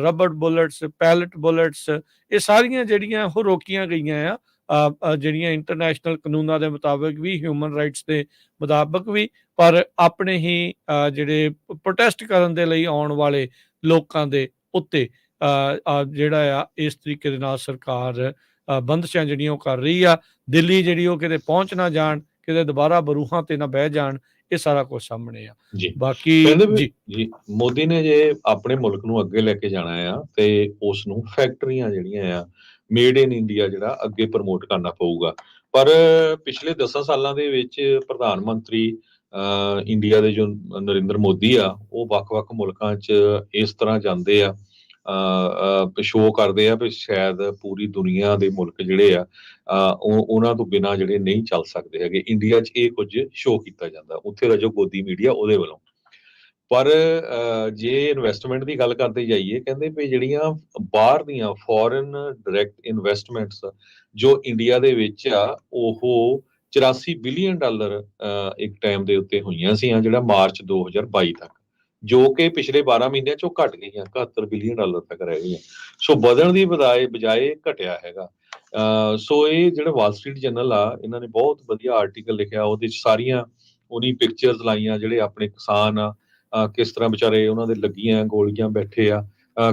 ਰਬੜ ਬੁਲਟਸ, ਪੈਲਟ ਬੁਲਟਸ, ਇਹ ਸਾਰੀਆਂ ਜਿਹੜੀਆਂ ਉਹ ਰੋਕੀਆਂ ਗਈਆਂ ਆ, ਜਿਹੜੀਆਂ ਇੰਟਰਨੈਸ਼ਨਲ ਕਾਨੂੰਨਾਂ ਦੇ ਮੁਤਾਬਕ ਵੀ, ਹਿਊਮਨ ਰਾਈਟਸ ਦੇ ਮੁਤਾਬਕ ਵੀ, ਪਰ ਆਪਣੇ ਹੀ ਜਿਹੜੇ ਪ੍ਰੋਟੈਸਟ ਕਰਨ ਦੇ ਲਈ ਆਉਣ ਵਾਲੇ ਲੋਕਾਂ ਦੇ ਉੱਤੇ ਜਿਹੜਾ ਆ ਇਸ ਤਰੀਕੇ ਦੇ ਨਾਲ ਸਰਕਾਰ ਬੰਦਸ਼ਾਂ ਜਿਹੜੀਆਂ ਉਹ ਕਰ ਰਹੀ ਆ। ਦਿੱਲੀ ਜਿਹੜੀ ਉਹ ਕਿਤੇ ਪਹੁੰਚ ਨਾ ਜਾਣ, ਕਿਤੇ ਦੁਬਾਰਾ ਬਰੂਹਾਂ ਤੇ ਨਾ ਬਹਿ ਜਾਣ, ਇਹ ਸਾਰਾ ਕੁਝ ਸਾਹਮਣੇ ਆ। ਬਾਕੀ ਜੀ ਮੋਦੀ ਨੇ ਜੇ ਆਪਣੇ ਮੁਲਕ ਨੂੰ ਅੱਗੇ ਲੈ ਕੇ ਜਾਣਾ ਆ ਤੇ ਉਸ ਨੂੰ ਫੈਕਟਰੀਆਂ ਜਿਹੜੀਆਂ ਆ ਮੇਡ ਇਨ ਇੰਡੀਆ ਜਿਹੜਾ ਅੱਗੇ ਪ੍ਰਮੋਟ ਕਰਨਾ ਪਊਗਾ। ਪਰ ਪਿਛਲੇ 10 ਸਾਲਾਂ ਦੇ ਵਿੱਚ ਪ੍ਰਧਾਨ ਮੰਤਰੀ ਇੰਡੀਆ ਦੇ ਜੋ ਨਰਿੰਦਰ ਮੋਦੀ ਆ, ਉਹ ਵੱਖ-ਵੱਖ ਮੁਲਕਾਂ 'ਚ ਇਸ ਤਰ੍ਹਾਂ ਜਾਂਦੇ ਆ, ਸ਼ੋਅ ਕਰਦੇ ਆ ਵੀ ਸ਼ਾਇਦ ਪੂਰੀ ਦੁਨੀਆ ਦੇ ਮੁਲਕ ਜਿਹੜੇ ਆ ਉਹਨਾਂ ਤੋਂ ਬਿਨਾਂ ਜਿਹੜੇ ਨਹੀਂ ਚੱਲ ਸਕਦੇ ਹੈਗੇ। ਇੰਡੀਆ 'ਚ ਇਹ ਕੁਝ ਸ਼ੋਅ ਕੀਤਾ ਜਾਂਦਾ, ਉੱਥੇ ਦਾ ਜੋ ਗੋਦੀ ਮੀਡੀਆ ਉਹਦੇ ਵੱਲੋਂ। ਪਰ ਜੇ ਇਨਵੈਸਟਮੈਂਟ ਦੀ ਗੱਲ ਕਰਦੇ ਜਾਈਏ, ਕਹਿੰਦੇ ਵੀ ਜਿਹੜੀਆਂ ਬਾਹਰ ਦੀਆਂ ਫੋਰਨ ਡਾਇਰੈਕਟ ਇਨਵੈਸਟਮੈਂਟਸ ਜੋ ਇੰਡੀਆ ਦੇ ਵਿੱਚ ਆ, ਉਹ $84 ਬਿਲੀਅਨ ਇੱਕ ਟਾਈਮ ਦੇ ਉੱਤੇ ਹੋਈਆਂ ਸੀ, ਜਿਹੜਾ ਮਾਰਚ 2022 ਤੱਕ, ਜੋ ਕਿ ਪਿਛਲੇ 12 ਮਹੀਨਿਆਂ ਚੋਂ ਘਟ ਗਈਆਂ, $71 ਬਿਲੀਅਨ ਤੱਕ ਰਹਿ ਗਈਆਂ। ਸੋ ਵਧਣ ਦੀ ਬਜਾਏ ਘਟਿਆ ਹੈਗਾ। ਸੋ ਇਹ ਜਿਹੜਾ ਵਾਲ ਸਟਰੀਟ ਜਰਨਲ ਆ, ਇਹਨਾਂ ਨੇ ਬਹੁਤ ਵਧੀਆ ਆਰਟੀਕਲ ਲਿਖਿਆ, ਉਹਦੇ 'ਚ ਸਾਰੀਆਂ ਉਹਨੀ ਪਿਕਚਰਸ ਲਾਈਆਂ, ਜਿਹੜੇ ਆਪਣੇ ਕਿਸਾਨ ਆ ਕਿਸ ਤਰ੍ਹਾਂ ਵਿਚਾਰੇ ਉਹਨਾਂ ਦੇ ਲੱਗੀਆਂ ਗੋਲੀਆਂ ਬੈਠੇ ਆ,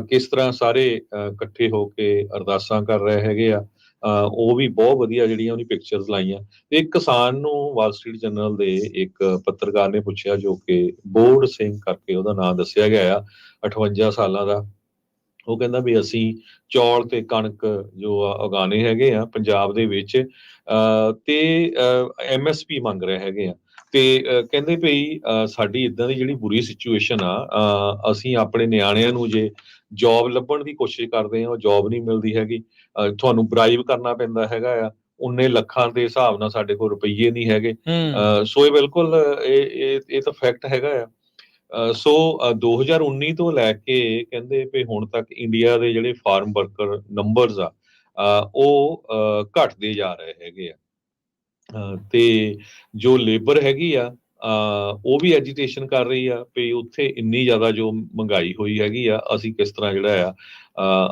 ਕਿਸ ਤਰ੍ਹਾਂ ਸਾਰੇ ਇਕੱਠੇ ਹੋ ਕੇ ਅਰਦਾਸਾਂ ਕਰ ਰਹੇ ਹੈਗੇ ਆ, ਉਹ ਵੀ ਬਹੁਤ ਵਧੀਆ ਜਿਹੜੀਆਂ ਉਹਨੀ ਪਿਕਚਰਸ ਲਾਈਆਂ। ਤੇ ਇੱਕ ਕਿਸਾਨ ਨੂੰ ਵਾਲ ਸਟਰੀਟ ਜਰਨਲ ਦੇ ਇੱਕ ਪੱਤਰਕਾਰ ਨੇ ਪੁੱਛਿਆ, ਜੋ ਕਿ ਬੋਰਡ ਸਿੰਘ ਕਰਕੇ ਉਹਦਾ ਨਾਮ ਦੱਸਿਆ ਗਿਆ ਆ, 58 ਸਾਲਾਂ ਦਾ। ਉਹ ਕਹਿੰਦਾ ਵੀ ਅਸੀਂ ਚੌਲ ਤੇ ਕਣਕ ਜੋ ਉਗਾਣੇ ਹੈਗੇ ਆ ਪੰਜਾਬ ਦੇ ਵਿੱਚ, ਤੇ MSP ਮੰਗ ਰਹੇ ਹੈਗੇ ਆ, ਤੇ ਕਹਿੰਦੇ ਵੀ ਸਾਡੀ ਇਦਾਂ ਦੀ ਜਿਹੜੀ ਬੁਰੀ ਸਿਚੁਏਸ਼ਨ ਆ, ਅਸੀਂ ਆਪਣੇ ਨਿਆਣਿਆਂ ਨੂੰ ਜੇ ਜੌਬ ਲੱਭਣ ਦੀ ਕੋਸ਼ਿਸ਼ ਕਰਦੇ ਹਾਂ, ਉਹ ਜੌਬ ਨਹੀਂ ਮਿਲਦੀ ਹੈਗੀ, ਤੁਹਾਨੂੰ ਬਰਾਈਬ ਕਰਨਾ ਪੈਂਦਾ ਹੈਗਾ ਆ, ਉਨੇ ਲੱਖਾਂ ਦੇ ਹਿਸਾਬ ਨਾਲ ਸਾਡੇ ਕੋਲ ਰੁਪਈਏ ਨਹੀਂ ਹੈਗੇ। ਸੋ ਇਹ ਬਿਲਕੁਲ ਇਹ ਤਾਂ ਫੈਕਟ ਹੈਗਾ ਆ। ਸੋ 2019 ਤੋਂ ਲੈ ਕੇ ਕਹਿੰਦੇ ਵੀ ਹੁਣ ਤੱਕ ਇੰਡੀਆ ਦੇ ਜਿਹੜੇ ਫਾਰਮ ਵਰਕਰ ਨੰਬਰਸ ਆ, ਉਹ ਘਟਦੇ ਜਾ ਰਹੇ ਹੈਗੇ ਆ, ਤੇ ਜੋ ਲੇਬਰ ਹੈਗੀ ਆ, ਉਹ ਵੀ ਐਜੀਟੇਸ਼ਨ ਕਰ ਰਹੀ ਆ ਵੀ ਉੱਥੇ ਇੰਨੀ ਜ਼ਿਆਦਾ ਜੋ ਮਹਿੰਗਾਈ ਹੋਈ ਹੈਗੀ ਆ, ਅਸੀਂ ਕਿਸ ਤਰ੍ਹਾਂ ਜਿਹੜਾ ਆ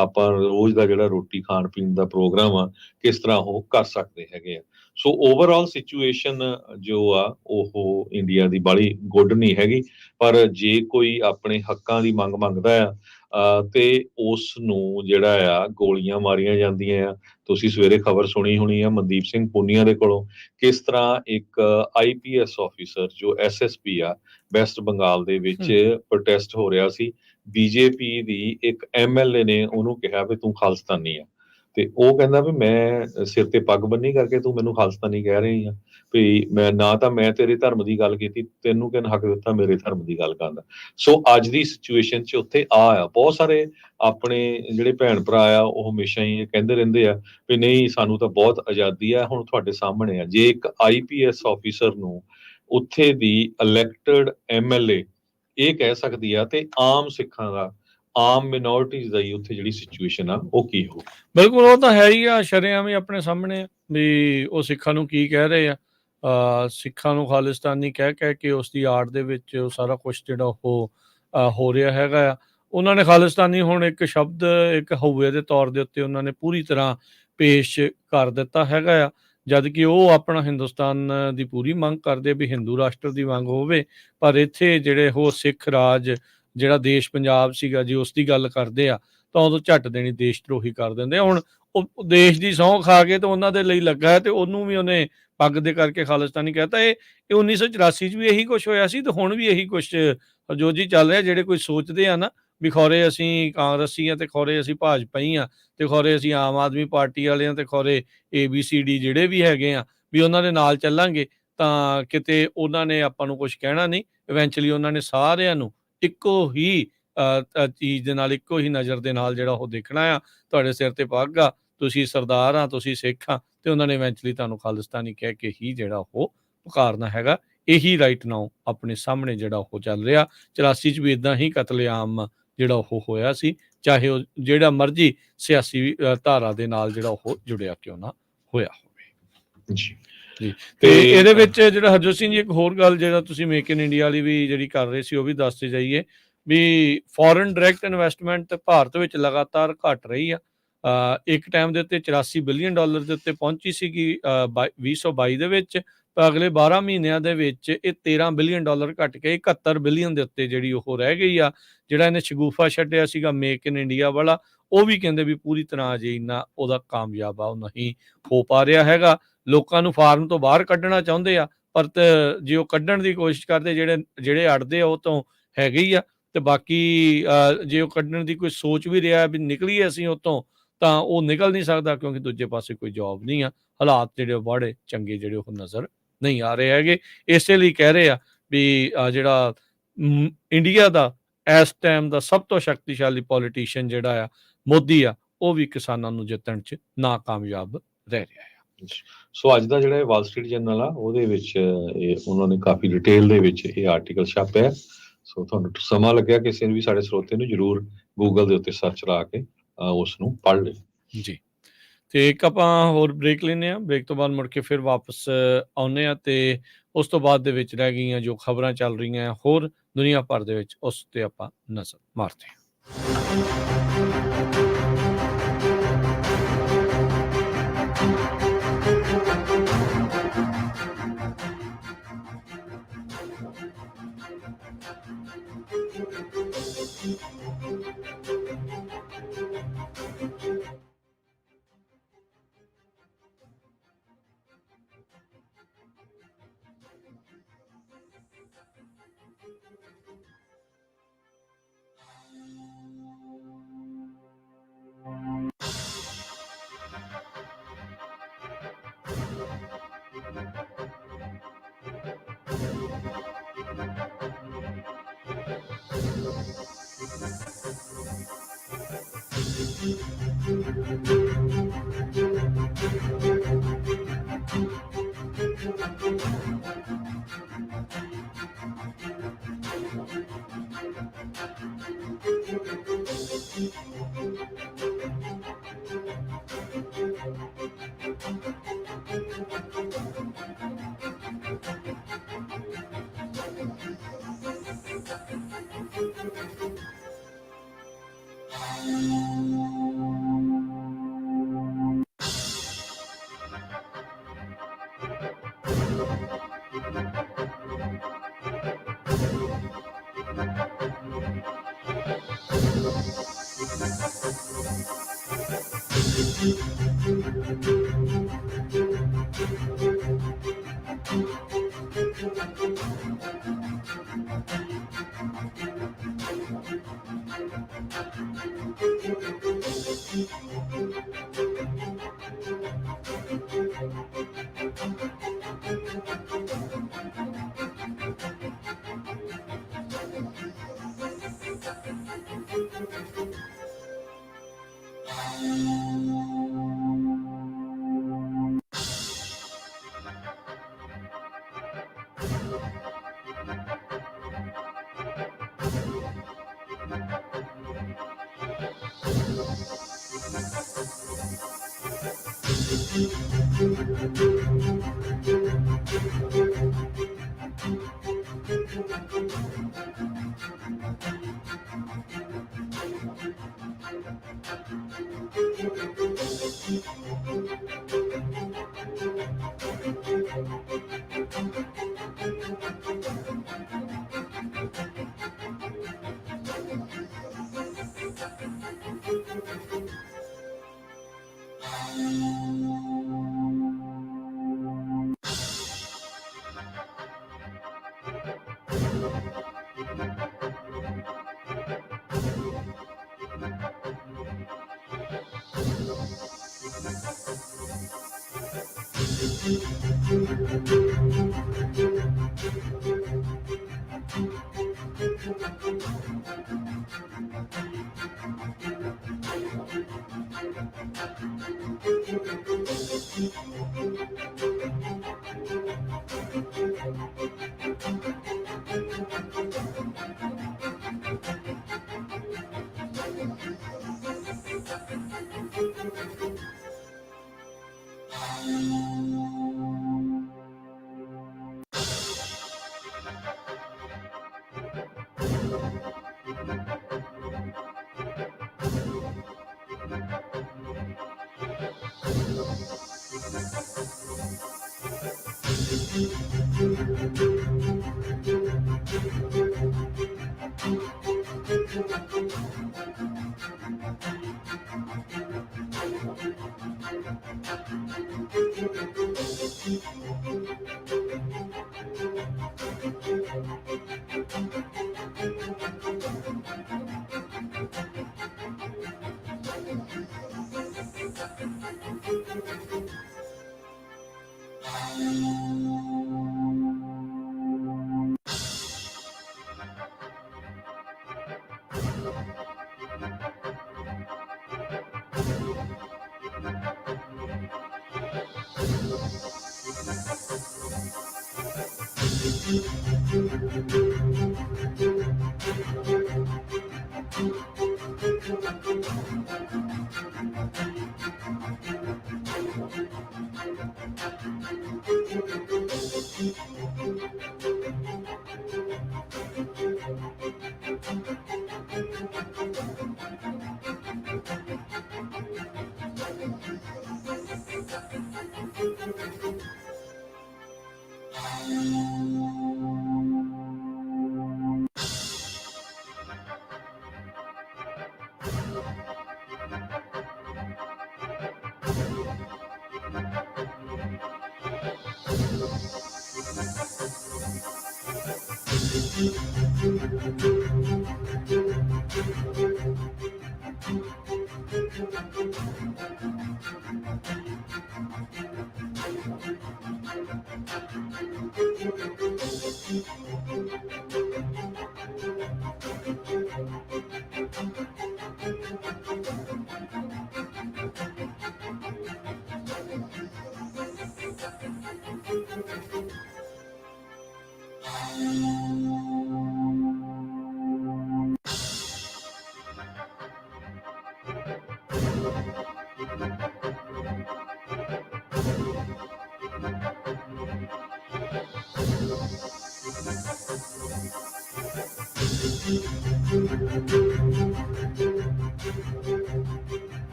ਆਪਾਂ ਰੋਜ਼ ਦਾ ਜਿਹੜਾ ਰੋਟੀ ਖਾਣ ਪੀਣ ਦਾ ਪ੍ਰੋਗਰਾਮ ਆ, ਕਿਸ ਤਰ੍ਹਾਂ ਉਹ ਕਰ ਸਕਦੇ ਹੈਗੇ ਆ। ਸੋ ਓਵਰਆਲ ਸਿਚੁਏਸ਼ਨ ਜੋ ਆ ਉਹ ਇੰਡੀਆ ਦੀ ਬਾਹਲੀ ਗੁੱਡ ਨਹੀਂ ਹੈਗੀ। ਪਰ ਜੇ ਕੋਈ ਆਪਣੇ ਹੱਕਾਂ ਦੀ ਮੰਗ ਮੰਗਦਾ ਆ, ਤੇ ਉਸ ਨੂੰ ਜਿਹੜਾ ਆ ਗੋਲੀਆਂ ਮਾਰੀਆਂ ਜਾਂਦੀਆਂ ਆ। ਤੁਸੀਂ ਸਵੇਰੇ ਖਬਰ ਸੁਣੀ ਹੋਣੀ ਆ ਮਨਦੀਪ ਸਿੰਘ ਪੁਨੀਆ ਦੇ ਕੋਲੋਂ, ਕਿਸ ਤਰ੍ਹਾਂ ਇੱਕ IPS ਆਫੀਸਰ ਜੋ SSP ਆ ਵੈਸਟ ਬੰਗਾਲ ਦੇ ਵਿੱਚ ਪ੍ਰੋਟੈਸਟ ਹੋ ਰਿਹਾ ਸੀ, ਬੀਜੇਪੀ ਦੀ ਇੱਕ ਐਮਐਲਏ ਨੇ ਉਹਨੂੰ ਕਿਹਾ ਵੀ ਤੂੰ ਖਾਲਿਸਤਾਨੀ ਆ, ਤੇ ਉਹ ਕਹਿੰਦਾ ਵੀ ਮੈਂ ਸਿਰ ਤੇ ਪੱਗ ਬੰਨੀ ਕਰਕੇ ਤੂੰ ਮੈਨੂੰ ਖਾਲਿਸਤਾਨੀ ਕਹਿ ਰਹੀ ਆ, ਵੀ ਮੈਂ ਨਾ ਤਾਂ ਮੈਂ ਤੇਰੇ ਧਰਮ ਦੀ ਗੱਲ ਕੀਤੀ, ਤੈਨੂੰ ਕਿਹਨ ਹੱਕ ਦਿੱਤਾ ਮੇਰੇ ਧਰਮ ਦੀ ਗੱਲ ਕਰਨ ਦਾ। ਸੋ ਅੱਜ ਦੀ ਸਿਚੁਏਸ਼ਨ 'ਚ ਉੱਥੇ ਆ ਬਹੁਤ ਸਾਰੇ ਆਪਣੇ ਜਿਹੜੇ ਭੈਣ ਭਰਾ ਆ ਉਹ ਹਮੇਸ਼ਾ ਹੀ ਇਹ ਕਹਿੰਦੇ ਰਹਿੰਦੇ ਆ ਵੀ ਨਹੀਂ ਸਾਨੂੰ ਤਾਂ ਬਹੁਤ ਆਜ਼ਾਦੀ ਆ। ਹੁਣ ਤੁਹਾਡੇ ਸਾਹਮਣੇ ਆ, ਜੇ ਇੱਕ ਆਈਪੀਐਸ ਆਫੀਸਰ ਨੂੰ ਉੱਥੇ ਦੀ ਇਲੈਕਟਡ ਐਮਐਲਏ ਇਹ ਕਹਿ ਸਕਦੀ ਆ, ਤੇ ਆਮ ਸਿੱਖਾਂ ਦਾ, ਆਮ ਮਿਨੋਰਟੀਜ਼ ਦਾ ਹੀ ਉੱਥੇ ਜਿਹੜੀ ਸਿਚੁਏਸ਼ਨ ਆ ਉਹ ਕੀ ਹੋ। ਬਿਲਕੁਲ, ਉਹ ਤਾਂ ਹੈ ਹੀ ਆ, ਸ਼ਰੇਆਮ ਹੀ ਆਪਣੇ ਸਾਹਮਣੇ ਆ ਵੀ ਉਹ ਸਿੱਖਾਂ ਨੂੰ ਕੀ ਕਹਿ ਰਹੇ ਆ। ਸਿੱਖਾਂ ਨੂੰ ਖਾਲਿਸਤਾਨੀ ਕਹਿ ਕੇ ਉਸ ਦੀ ਆੜ ਦੇ ਵਿੱਚ ਉਹ ਸਾਰਾ ਕੁਛ ਜਿਹੜਾ ਉਹ ਹੋ ਰਿਹਾ ਹੈਗਾ ਆ। ਉਹਨਾਂ ਨੇ ਖਾਲਿਸਤਾਨੀ ਹੁਣ ਇੱਕ ਸ਼ਬਦ, ਇੱਕ ਹਊਏ ਦੇ ਤੌਰ ਦੇ ਉੱਤੇ ਉਹਨਾਂ ਨੇ ਪੂਰੀ ਤਰ੍ਹਾਂ ਪੇਸ਼ ਕਰ ਦਿੱਤਾ ਹੈਗਾ ਆ, ਜਦ ਕਿ ਉਹ ਆਪਣਾ ਹਿੰਦੁਸਤਾਨ ਦੀ ਪੂਰੀ ਮੰਗ ਕਰਦੇ ਵੀ ਹਿੰਦੂ ਰਾਸ਼ਟਰ ਦੀ ਮੰਗ ਹੋਵੇ। ਪਰ ਇੱਥੇ ਜਿਹੜੇ ਉਹ ਸਿੱਖ ਰਾਜ ਜਿਹੜਾ ਦੇਸ਼ ਪੰਜਾਬ ਸੀਗਾ, ਜੇ ਉਸ ਦੀ ਗੱਲ ਕਰਦੇ ਆ ਤਾਂ ਉਦੋਂ ਝੱਟ ਦੇਣੀ ਦੇਸ਼ ਧਰੋਹੀ ਕਰ ਦਿੰਦੇ ਆ। ਹੁਣ ਉਹ ਦੇਸ਼ ਦੀ ਸਹੁੰ ਖਾ ਕੇ ਤੇ ਉਹਨਾਂ ਦੇ ਲਈ ਲੱਗਾ ਹੈ, ਤੇ ਉਹਨੂੰ ਵੀ ਉਹਨੇ ਪੱਗ ਦੇ ਕਰਕੇ ਖਾਲਿਸਤਾਨੀ ਕਹਿਤਾ। ਇਹ 1984 'ਚ ਵੀ ਇਹੀ ਕੁਛ ਹੋਇਆ ਸੀ, ਤੇ ਹੁਣ ਵੀ ਇਹੀ ਕੁਛ ਜੋ ਜੀ ਚੱਲ ਰਿਹਾ। ਜਿਹੜੇ ਕੋਈ ਸੋਚਦੇ ਆ ਨਾ ਵੀ ਖੌਰੇ ਅਸੀਂ ਕਾਂਗਰਸੀ ਆ, ਤੇ ਖੌਰੇ ਅਸੀਂ ਭਾਜਪਾ ਹੀ ਆ, ਤੇ ਖੌਰੇ ਅਸੀਂ ਆਮ ਆਦਮੀ ਪਾਰਟੀ ਵਾਲੇ ਆ, ਤੇ ਖੌਰੇ ABCD ਜਿਹੜੇ ਵੀ ਹੈਗੇ ਆ ਵੀ ਉਹਨਾਂ ਦੇ ਨਾਲ ਚੱਲਾਂਗੇ, ਤਾਂ ਕਿਤੇ ਉਹਨਾਂ ਨੇ ਆਪਾਂ ਨੂੰ ਕੁਛ ਕਹਿਣਾ ਨਹੀਂ। ਇਵੈਂਚੁਅਲੀ ਉਹਨਾਂ ਨੇ ਸਾਰਿਆਂ ਨੂੰ ਇੱਕੋ ਹੀ ਚੀਜ਼ ਦੇ ਨਾਲ, ਇੱਕੋ ਹੀ ਨਜ਼ਰ ਦੇ ਨਾਲ ਜਿਹੜਾ ਉਹ ਦੇਖਣਾ ਆ। ਤੁਹਾਡੇ ਸਿਰ ਤੇ ਪੱਗ ਆ, ਤੁਸੀਂ ਸਰਦਾਰ ਆ, ਤੁਸੀਂ ਸਿੱਖ ਆ, ਤੇ ਉਹਨਾਂ ਨੇ ਇਵੈਂਚੁਅਲੀ ਤੁਹਾਨੂੰ ਖਾਲਿਸਤਾਨੀ ਕਹਿ ਕੇ ਹੀ ਜਿਹੜਾ ਉਹ ਪੁਕਾਰਨਾ ਹੈਗਾ। ਇਹੀ ਰਾਈਟ ਨਾਓ ਆਪਣੇ ਸਾਹਮਣੇ ਜਿਹੜਾ ਉਹ ਚੱਲ ਰਿਹਾ। 84 'ਚ ਵੀ ਇੱਦਾਂ ਹੀ ਕਤਲੇਆਮ ਜਿਹੜਾ ਉਹ ਹੋਇਆ ਸੀ, ਚਾਹੇ ਉਹ ਜਿਹੜਾ ਮਰਜ਼ੀ ਸਿਆਸੀ ਧਾਰਾ ਦੇ ਨਾਲ ਜਿਹੜਾ ਉਹ ਜੁੜਿਆ ਕਿਉਂ ਨਾ ਹੋਇਆ ਹੋਵੇ। ਜੀ ਜੀ, ਤੇ ਇਹਦੇ ਵਿੱਚ ਜਿਹੜਾ ਹਰਜੋਤ ਸਿੰਘ ਜੀ, ਇੱਕ ਹੋਰ ਗੱਲ ਜਿਹੜਾ ਤੁਸੀਂ ਮੇਕ ਇਨ ਇੰਡੀਆ ਵਾਲੀ ਵੀ ਜਿਹੜੀ ਕਰ ਰਹੇ ਸੀ, ਉਹ ਵੀ ਦੱਸਦੇ ਜਾਈਏ ਵੀ ਫੋਰਨ ਡਾਇਰੈਕਟ ਇਨਵੈਸਟਮੈਂਟ ਭਾਰਤ ਵਿੱਚ ਲਗਾਤਾਰ ਘਟ ਰਹੀ ਆ। ਇੱਕ ਟਾਈਮ ਦੇ ਉੱਤੇ $84 ਬਿਲੀਅਨ ਦੇ ਉੱਤੇ ਪਹੁੰਚੀ ਸੀਗੀ 2022 ਦੇ ਵਿੱਚ, ਪਰ ਅਗਲੇ 12 ਮਹੀਨਿਆਂ ਦੇ ਵਿੱਚ ਇਹ $13 ਬਿਲੀਅਨ ਘਟ ਕੇ 71 ਬਿਲੀਅਨ ਦੇ ਉੱਤੇ ਜਿਹੜੀ ਉਹ ਰਹਿ ਗਈ ਆ। ਜਿਹੜਾ ਇਹਨੇ ਸ਼ਗੂਫਾ ਛੱਡਿਆ ਸੀਗਾ ਮੇਕ ਇਨ ਇੰਡੀਆ ਵਾਲਾ, ਉਹ ਵੀ ਕਹਿੰਦੇ ਵੀ ਪੂਰੀ ਤਰ੍ਹਾਂ ਅਜੇ ਇੰਨਾ ਉਹਦਾ ਕਾਮਯਾਬ ਆ ਉਹ ਨਹੀਂ ਹੋ ਪਾ ਰਿਹਾ ਹੈਗਾ। ਲੋਕਾਂ ਨੂੰ ਫਾਰਮ ਤੋਂ ਬਾਹਰ ਕੱਢਣਾ ਚਾਹੁੰਦੇ ਆ, ਪਰ ਜੇ ਉਹ ਕੱਢਣ ਦੀ ਕੋਸ਼ਿਸ਼ ਕਰਦੇ, ਜਿਹੜੇ ਅੜਦੇ ਆ ਉਹ ਤੋਂ ਹੈਗੇ ਹੀ ਆ, ਤੇ ਬਾਕੀ ਜੇ ਉਹ ਕੱਢਣ ਦੀ ਕੋਈ ਸੋਚ ਵੀ ਰਿਹਾ ਵੀ ਨਿਕਲੀਏ ਅਸੀਂ ਉੱਥੋਂ, ਤਾਂ ਉਹ ਨਿਕਲ ਨਹੀਂ ਸਕਦਾ, ਕਿਉਂਕਿ ਦੂਜੇ ਪਾਸੇ ਕੋਈ ਜੋਬ ਨਹੀਂ ਆ। ਹਾਲਾਤ ਜਿਹੜੇ ਉਹ ਬੜੇ ਚੰਗੇ ਜਿਹੜੇ ਉਹ ਨਜ਼ਰ ਨਹੀਂ ਆ ਰਹੇ ਹੈਗੇ। ਇਸੇ ਲਈ ਕਹਿ ਰਹੇ ਆ ਵੀ ਜਿਹੜਾ ਇੰਡੀਆ ਦਾ ਇਸ ਟਾਈਮ ਦਾ ਸਭ ਤੋਂ ਸ਼ਕਤੀਸ਼ਾਲੀ ਪੋਲੀਟੀਸ਼ੀਅਨ ਜਿਹੜਾ ਆ ਮੋਦੀ ਆ, ਉਹ ਵੀ ਕਿਸਾਨਾਂ ਨੂੰ ਜਿੱਤਣ 'ਚ ਨਾਕਾਮਯਾਬ ਰਹਿ ਰਿਹਾ ਆ। ਸੋ ਅੱਜ ਦਾ ਜਿਹੜਾ ਵਾਲ ਸਟਰੀਟ ਜਰਨਲ ਆ ਉਹਦੇ ਵਿੱਚ ਉਹਨਾਂ ਨੇ ਕਾਫੀ ਡਿਟੇਲ ਦੇ ਵਿੱਚ ਇਹ ਆਰਟੀਕਲ ਛਾਪਿਆ। ਸੋ ਤੁਹਾਨੂੰ ਸਮਾਂ ਲੱਗਿਆ ਕਿਸੇ ਨੂੰ ਵੀ ਸਾਡੇ ਸਰੋਤੇ ਨੂੰ ਜ਼ਰੂਰ ਗੂਗਲ ਦੇ ਉੱਤੇ ਸਰਚ ਲਾ ਕੇ ਉਸ ਨੂੰ ਪੜ੍ਹ ਲਏ ਜੀ। ਤੇ ਇੱਕ ਆਪਾਂ ਹੋਰ ਬ੍ਰੇਕ ਲੈਂਦੇ ਹਾਂ, ਬ੍ਰੇਕ ਤੋਂ ਬਾਅਦ ਮੁੜ ਕੇ ਫਿਰ ਵਾਪਸ ਆਉਂਦੇ ਹਾਂ, ਤੇ ਉਸ ਤੋਂ ਬਾਅਦ ਦੇ ਵਿੱਚ ਰਹਿ ਗਈਆਂ ਜੋ ਖਬਰਾਂ ਚੱਲ ਰਹੀਆਂ ਹੋਰ ਦੁਨੀਆ ਭਰ ਦੇ ਵਿੱਚ, ਉਸ ਤੇ ਆਪਾਂ ਨਜ਼ਰ ਮਾਰਦੇ ਹਾਂ।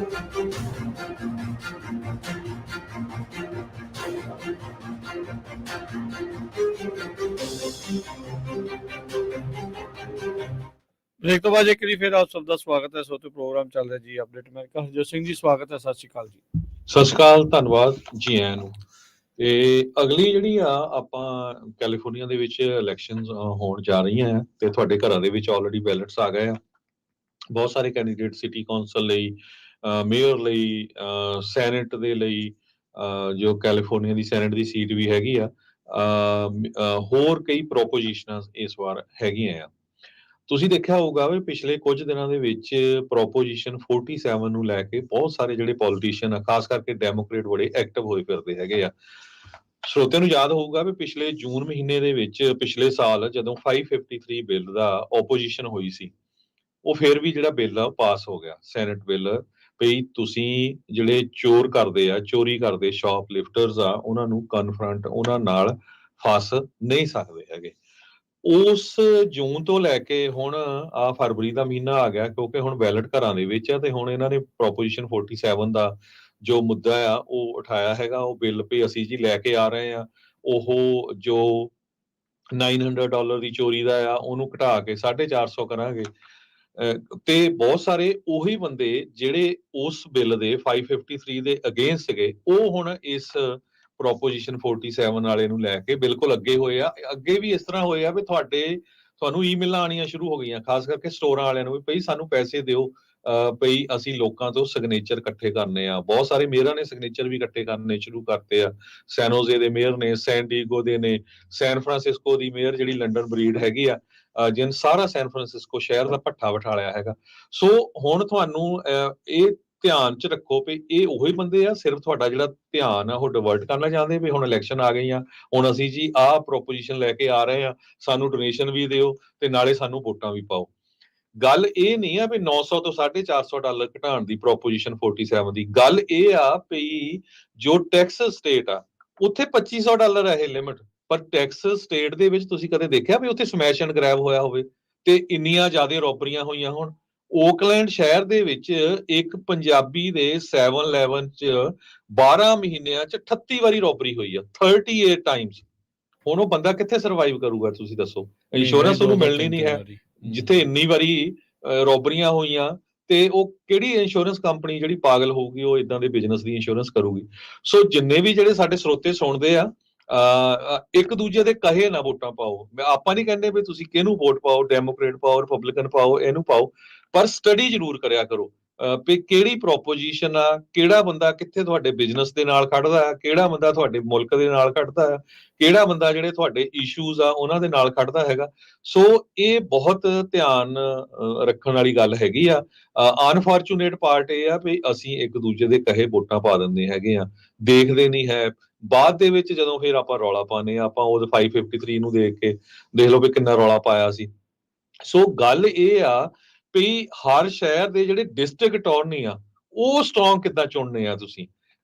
ਬ੍ਰੇਕ ਤੋਂ ਬਾਅਦ ਇੱਕ ਵਾਰੀ ਫਿਰ ਆਪ ਸਭ ਦਾ ਸਵਾਗਤ ਹੈ। ਸੋਤੇ ਪ੍ਰੋਗਰਾਮ ਚੱਲ ਰਿਹਾ ਜੀ ਅਪਡੇਟ ਅਮਰੀਕਾ। ਹਰਜੋਤ ਸਿੰਘ ਜੀ ਸਵਾਗਤ ਹੈ, ਸਤਿ ਸ਼੍ਰੀ ਅਕਾਲ ਜੀ। ਸਤਿ ਸ਼੍ਰੀ ਅਕਾਲ, ਧੰਨਵਾਦ ਜੀ ਆਇਆਂ ਨੂੰ। ਤੇ ਅਗਲੀ ਜਿਹੜੀ ਆ ਆਪਾਂ ਕੈਲੀਫੋਰਨੀਆ ਦੇ ਵਿੱਚ ਇਲੈਕਸ਼ਨਸ ਹੋਣ ਜਾ ਰਹੀਆਂ ਆ ਤੇ ਤੁਹਾਡੇ ਘਰਾਂ ਦੇ ਵਿੱਚ ਆਲਰੇਡੀ ਬੈਲਟਸ ਆ ਗਏ ਆ। ਬਹੁਤ ਸਾਰੇ ਕੈਂਡੀਡੇਟ ਸਿਟੀ ਕੌਂਸਲ ਲਈ, ਮੇਅਰ ਲਈ, ਸੈਨੇਟ ਦੇ ਲਈ, ਜੋ ਕੈਲੀਫੋਰਨੀਆ ਦੀ ਸੈਨੇਟ ਦੀ ਸੀਟ ਵੀ ਹੈਗੀ ਆ, ਹੋਰ ਕਈ ਪ੍ਰੋਪੋਜੀਸ਼ਨਾਂ ਇਸ ਵਾਰ ਹੈਗੀਆਂ ਆ। ਤੁਸੀਂ ਦੇਖਿਆ ਹੋਊਗਾ ਵੀ ਪਿਛਲੇ ਕੁਝ ਦਿਨਾਂ ਦੇ ਵਿੱਚ ਪ੍ਰੋਪੋਜੀਸ਼ਨ 47 ਨੂੰ ਲੈ ਕੇ ਬਹੁਤ ਸਾਰੇ ਜਿਹੜੇ ਪੋਲੀਟੀਸ਼ੀਅਨ ਆ, ਖਾਸ ਕਰਕੇ ਡੈਮੋਕ੍ਰੇਟ ਬੜੇ ਐਕਟਿਵ ਹੋਏ ਫਿਰਦੇ ਹੈਗੇ ਆ। ਸਰੋਤਿਆਂ ਨੂੰ ਯਾਦ ਹੋਊਗਾ ਵੀ ਪਿਛਲੇ ਜੂਨ ਮਹੀਨੇ ਦੇ ਵਿੱਚ ਪਿਛਲੇ ਸਾਲ ਜਦੋਂ 553 ਬਿੱਲ ਦਾ ਓਪੋਜੀਸ਼ਨ ਹੋਈ ਸੀ, ਉਹ ਫਿਰ ਵੀ ਜਿਹੜਾ ਬਿੱਲ ਆ ਉਹ ਪਾਸ ਹੋ ਗਿਆ, ਸੈਨੇਟ ਬਿੱਲ। ਵੀ ਤੁਸੀਂ ਜਿਹੜੇ ਚੋਰ ਕਰਦੇ ਆ, ਚੋਰੀ ਕਰਦੇ ਸ਼ਾਪ ਲਿਫਟਰਸ ਆ, ਉਹਨਾਂ ਨੂੰ ਕਨਫਰੰਟ, ਉਹਨਾਂ ਨਾਲ ਫਸ ਨਹੀਂ ਸਕਦੇ ਹੈਗੇ। ਉਸ ਜੂਨ ਤੋਂ ਲੈ ਕੇ ਹੁਣ ਆ ਫਰਵਰੀ ਦਾ ਮਹੀਨਾ ਆ ਗਿਆ, ਕਿਉਂਕਿ ਹੁਣ ਬੈਲਟ ਘਰਾਂ ਦੇ ਵਿੱਚ ਆ ਤੇ ਹੁਣ ਇਹਨਾਂ ਨੇ ਪ੍ਰੋਪੋਜੀਸ਼ਨ 47 ਦਾ ਜੋ ਮੁੱਦਾ ਆ ਉਹ ਉਠਾਇਆ ਹੈਗਾ। ਉਹ ਬਿੱਲ ਵੀ ਅਸੀਂ ਜੀ ਲੈ ਕੇ ਆ ਰਹੇ ਆ। ਉਹ ਜੋ $900 ਦੀ ਚੋਰੀ ਦਾ ਆ ਉਹਨੂੰ ਘਟਾ ਕੇ 450 ਕਰਾਂਗੇ। ਤੇ ਬਹੁਤ ਸਾਰੇ ਉਹੀ ਬੰਦੇ ਜਿਹੜੇ ਉਸ ਬਿੱਲ ਦੇ 553 ਦੇ ਅਗੇਂਸਟ ਸੀਗੇ, ਉਹ ਹੁਣ ਇਸ ਪ੍ਰੋਪੋਜੀਸ਼ਨ 47 ਵਾਲੇ ਨੂੰ ਲੈ ਕੇ ਬਿਲਕੁਲ ਅੱਗੇ ਹੋਏ ਆ। ਅੱਗੇ ਵੀ ਇਸ ਤਰ੍ਹਾਂ ਹੋਏ ਆ ਵੀ ਤੁਹਾਨੂੰ ਈਮੇਲਾਂ ਆਉਣੀਆਂ ਸ਼ੁਰੂ ਹੋ ਗਈਆਂ, ਖਾਸ ਕਰਕੇ ਸਟੋਰਾਂ ਵਾਲਿਆਂ ਨੂੰ, ਵੀ ਭਈ ਸਾਨੂੰ ਪੈਸੇ ਦਿਓ, ਭਈ ਅਸੀਂ ਲੋਕਾਂ ਤੋਂ ਸਿਗਨੇਚਰ ਇਕੱਠੇ ਕਰਨੇ ਆ। ਬਹੁਤ ਸਾਰੇ ਮੇਅਰਾਂ ਨੇ ਸਿਗਨੇਚਰ ਵੀ ਇਕੱਠੇ ਕਰਨੇ ਸ਼ੁਰੂ ਕਰਤੇ ਆ। ਸੈਨੋਜ਼ੇ ਦੇ ਮੇਅਰ ਨੇ, ਸੈਨ ਡੀਗੋ ਦੇ ਨੇ, ਸੈਨ ਫਰਾਂਸਿਸਕੋ ਦੀ ਮੇਅਰ ਜਿਹੜੀ ਲੰਡਨ ਬਰੀਡ ਹੈਗੀ ਆ, ਜਿਹਨ ਸਾਰਾ ਸੈਨ ਫਰਾਂਸਿਸਕੋ ਸ਼ਹਿਰ ਦਾ ਭੱਠਾ ਬਿਠਾ ਲਿਆ ਹੈਗਾ। ਸੋ ਹੁਣ ਤੁਹਾਨੂੰ ਇਹ ਧਿਆਨ ਚ ਰੱਖੋ ਵੀ ਇਹ ਉਹੀ ਬੰਦੇ ਆ, ਸਿਰਫ ਤੁਹਾਡਾ ਜਿਹੜਾ ਧਿਆਨ ਆ ਉਹ ਡਿਵਰਟ ਕਰਨਾ ਚਾਹੁੰਦੇ ਵੀ ਹੁਣ ਇਲੈਕਸ਼ਨ ਆ ਗਈਆਂ, ਹੁਣ ਅਸੀਂ ਜੀ ਆਹ ਪ੍ਰੋਪੋਜੀਸ਼ਨ ਲੈ ਕੇ ਆ ਰਹੇ ਆ, ਸਾਨੂੰ ਡੋਨੇਸ਼ਨ ਵੀ ਦਿਓ ਤੇ ਨਾਲੇ ਸਾਨੂੰ ਵੋਟਾਂ ਵੀ ਪਾਓ। ਗੱਲ ਇਹ ਨਹੀਂ ਆ ਵੀ 900 ਤੋਂ $450 ਘਟਾਉਣ ਦੀ ਪ੍ਰੋਪੋਜੀਸ਼ਨ 47 ਦੀ। ਗੱਲ ਇਹ ਆ ਵੀ ਜੋ ਟੈਕਸਸ ਸਟੇਟ ਆ ਉੱਥੇ $2500 ਹੈ ਇਹ ਲਿਮਿਟ, ਪਰ ਟੈਕਸਸ ਸਟੇਟ ਦੇ ਵਿੱਚ ਤੁਸੀਂ ਕਦੇ ਦੇਖਿਆ ਵੀ ਉੱਥੇ ਸਮੈਸ਼ ਐਂਡ ਗ੍ਰੈਬ ਹੋਇਆ ਹੋਵੇ ਤੇ ਇੰਨੀਆਂ ਜ਼ਿਆਦਾ ਰੋਬਰੀਆਂ ਹੋਈਆਂ ਹੋਣ? ਓਕਲੈਂਡ ਸ਼ਹਿਰ ਦੇ ਵਿੱਚ ਇੱਕ ਪੰਜਾਬੀ ਦੇ 7-11 ਚ 12 ਮਹੀਨਿਆਂ ਚ 38 ਵਾਰੀ ਰੋਬਰੀ ਹੋਈ ਆ, 38 ਟਾਈਮਸ। ਹੁਣ ਉਹ ਬੰਦਾ ਕਿੱਥੇ ਸਰਵਾਈਵ ਕਰੂਗਾ ਤੁਸੀਂ ਦੱਸੋ? ਇੰਸ਼ੋਰੈਂਸ ਉਹਨੂੰ ਮਿਲਣੀ ਨਹੀਂ ਹੈ ਜਿੱਥੇ ਇੰਨੀ ਵਾਰੀ ਰੋਬਰੀਆਂ ਹੋਈਆਂ। ਤੇ ਉਹ ਕਿਹੜੀ ਇੰਸ਼ੋਰੈਂਸ ਕੰਪਨੀ ਜਿਹੜੀ ਪਾਗਲ ਹੋਊਗੀ ਉਹ ਇਦਾਂ ਦੇ ਬਿਜ਼ਨਸ ਦੀ ਇੰਸ਼ੋਰੈਂਸ ਕਰੂਗੀ? ਸੋ ਜਿੰਨੇ ਵੀ ਜਿਹੜੇ ਸਾਡੇ ਸਰੋਤੇ ਸੁਣਦੇ ਆ, ਇੱਕ ਦੂਜੇ ਦੇ ਕਹੇ ਨਾ ਵੋਟਾਂ ਪਾਓ। ਆਪਾਂ ਨਹੀਂ ਕਹਿੰਦੇ ਵੀ ਤੁਸੀਂ ਕਿਹਨੂੰ ਵੋਟ ਪਾਓ, ਡੈਮੋਕ੍ਰੇਟ ਪਾਓ, ਰਿਪਬਲਿਕਨ ਪਾਓ, ਇਹਨੂੰ ਪਾਓ, ਪਰ ਸਟੱਡੀ ਜ਼ਰੂਰ ਕਰਿਆ ਕਰੋ ਵੀ ਕਿਹੜੀ ਪ੍ਰੋਪੋਜੀਸ਼ਨ ਆ, ਕਿਹੜਾ ਬੰਦਾ ਕਿੱਥੇ ਤੁਹਾਡੇ ਬਿਜ਼ਨਸ ਦੇ ਨਾਲ ਖੜਦਾ ਹੈ, ਕਿਹੜਾ ਬੰਦਾ ਤੁਹਾਡੇ ਮੁਲਕ ਦੇ ਨਾਲ ਖੜਦਾ ਹੈ, ਕਿਹੜਾ ਬੰਦਾ ਜਿਹੜੇ ਤੁਹਾਡੇ ਇਸ਼ੂਜ਼ ਆ ਉਹਨਾਂ ਦੇ ਨਾਲ ਖੜਦਾ ਹੈਗਾ। ਸੋ ਇਹ ਬਹੁਤ ਧਿਆਨ ਰੱਖਣ ਵਾਲੀ ਗੱਲ ਹੈਗੀ ਆ। ਅਨਫੋਰਚੂਨੇਟ ਪਾਰਟ ਇਹ ਆ ਵੀ ਅਸੀਂ ਇੱਕ ਦੂਜੇ ਦੇ ਕਹੇ ਵੋਟਾਂ ਪਾ ਦਿੰਦੇ ਹੈਗੇ ਆ, ਦੇਖਦੇ ਨਹੀਂ ਹੈ। ਬਾਅਦ ਦੇ ਵਿੱਚ ਜਦੋਂ ਫਿਰ ਆਪਾਂ ਰੌਲਾ ਪਾਉਂਦੇ ਆ, ਆਪਾਂ ਉਹ 553 ਨੂੰ ਦੇਖ ਕੇ ਦੇਖ ਲਓ ਵੀ ਕਿੰਨਾ ਰੌਲਾ ਪਾਇਆ ਸੀ। ਸੋ ਗੱਲ ਇਹ ਆ ਵੀ ਹਰ ਸ਼ਹਿਰ ਦੇ ਜਿਹੜੇ ਡਿਸਟ੍ਰਿਕਟ ਅਟਾਰਨੀ ਆ ਉਹ ਸਟਰੋਂਗ ਕਿੱਦਾਂ ਚੁਣਨੇ ਆ ਤੁਸੀਂ?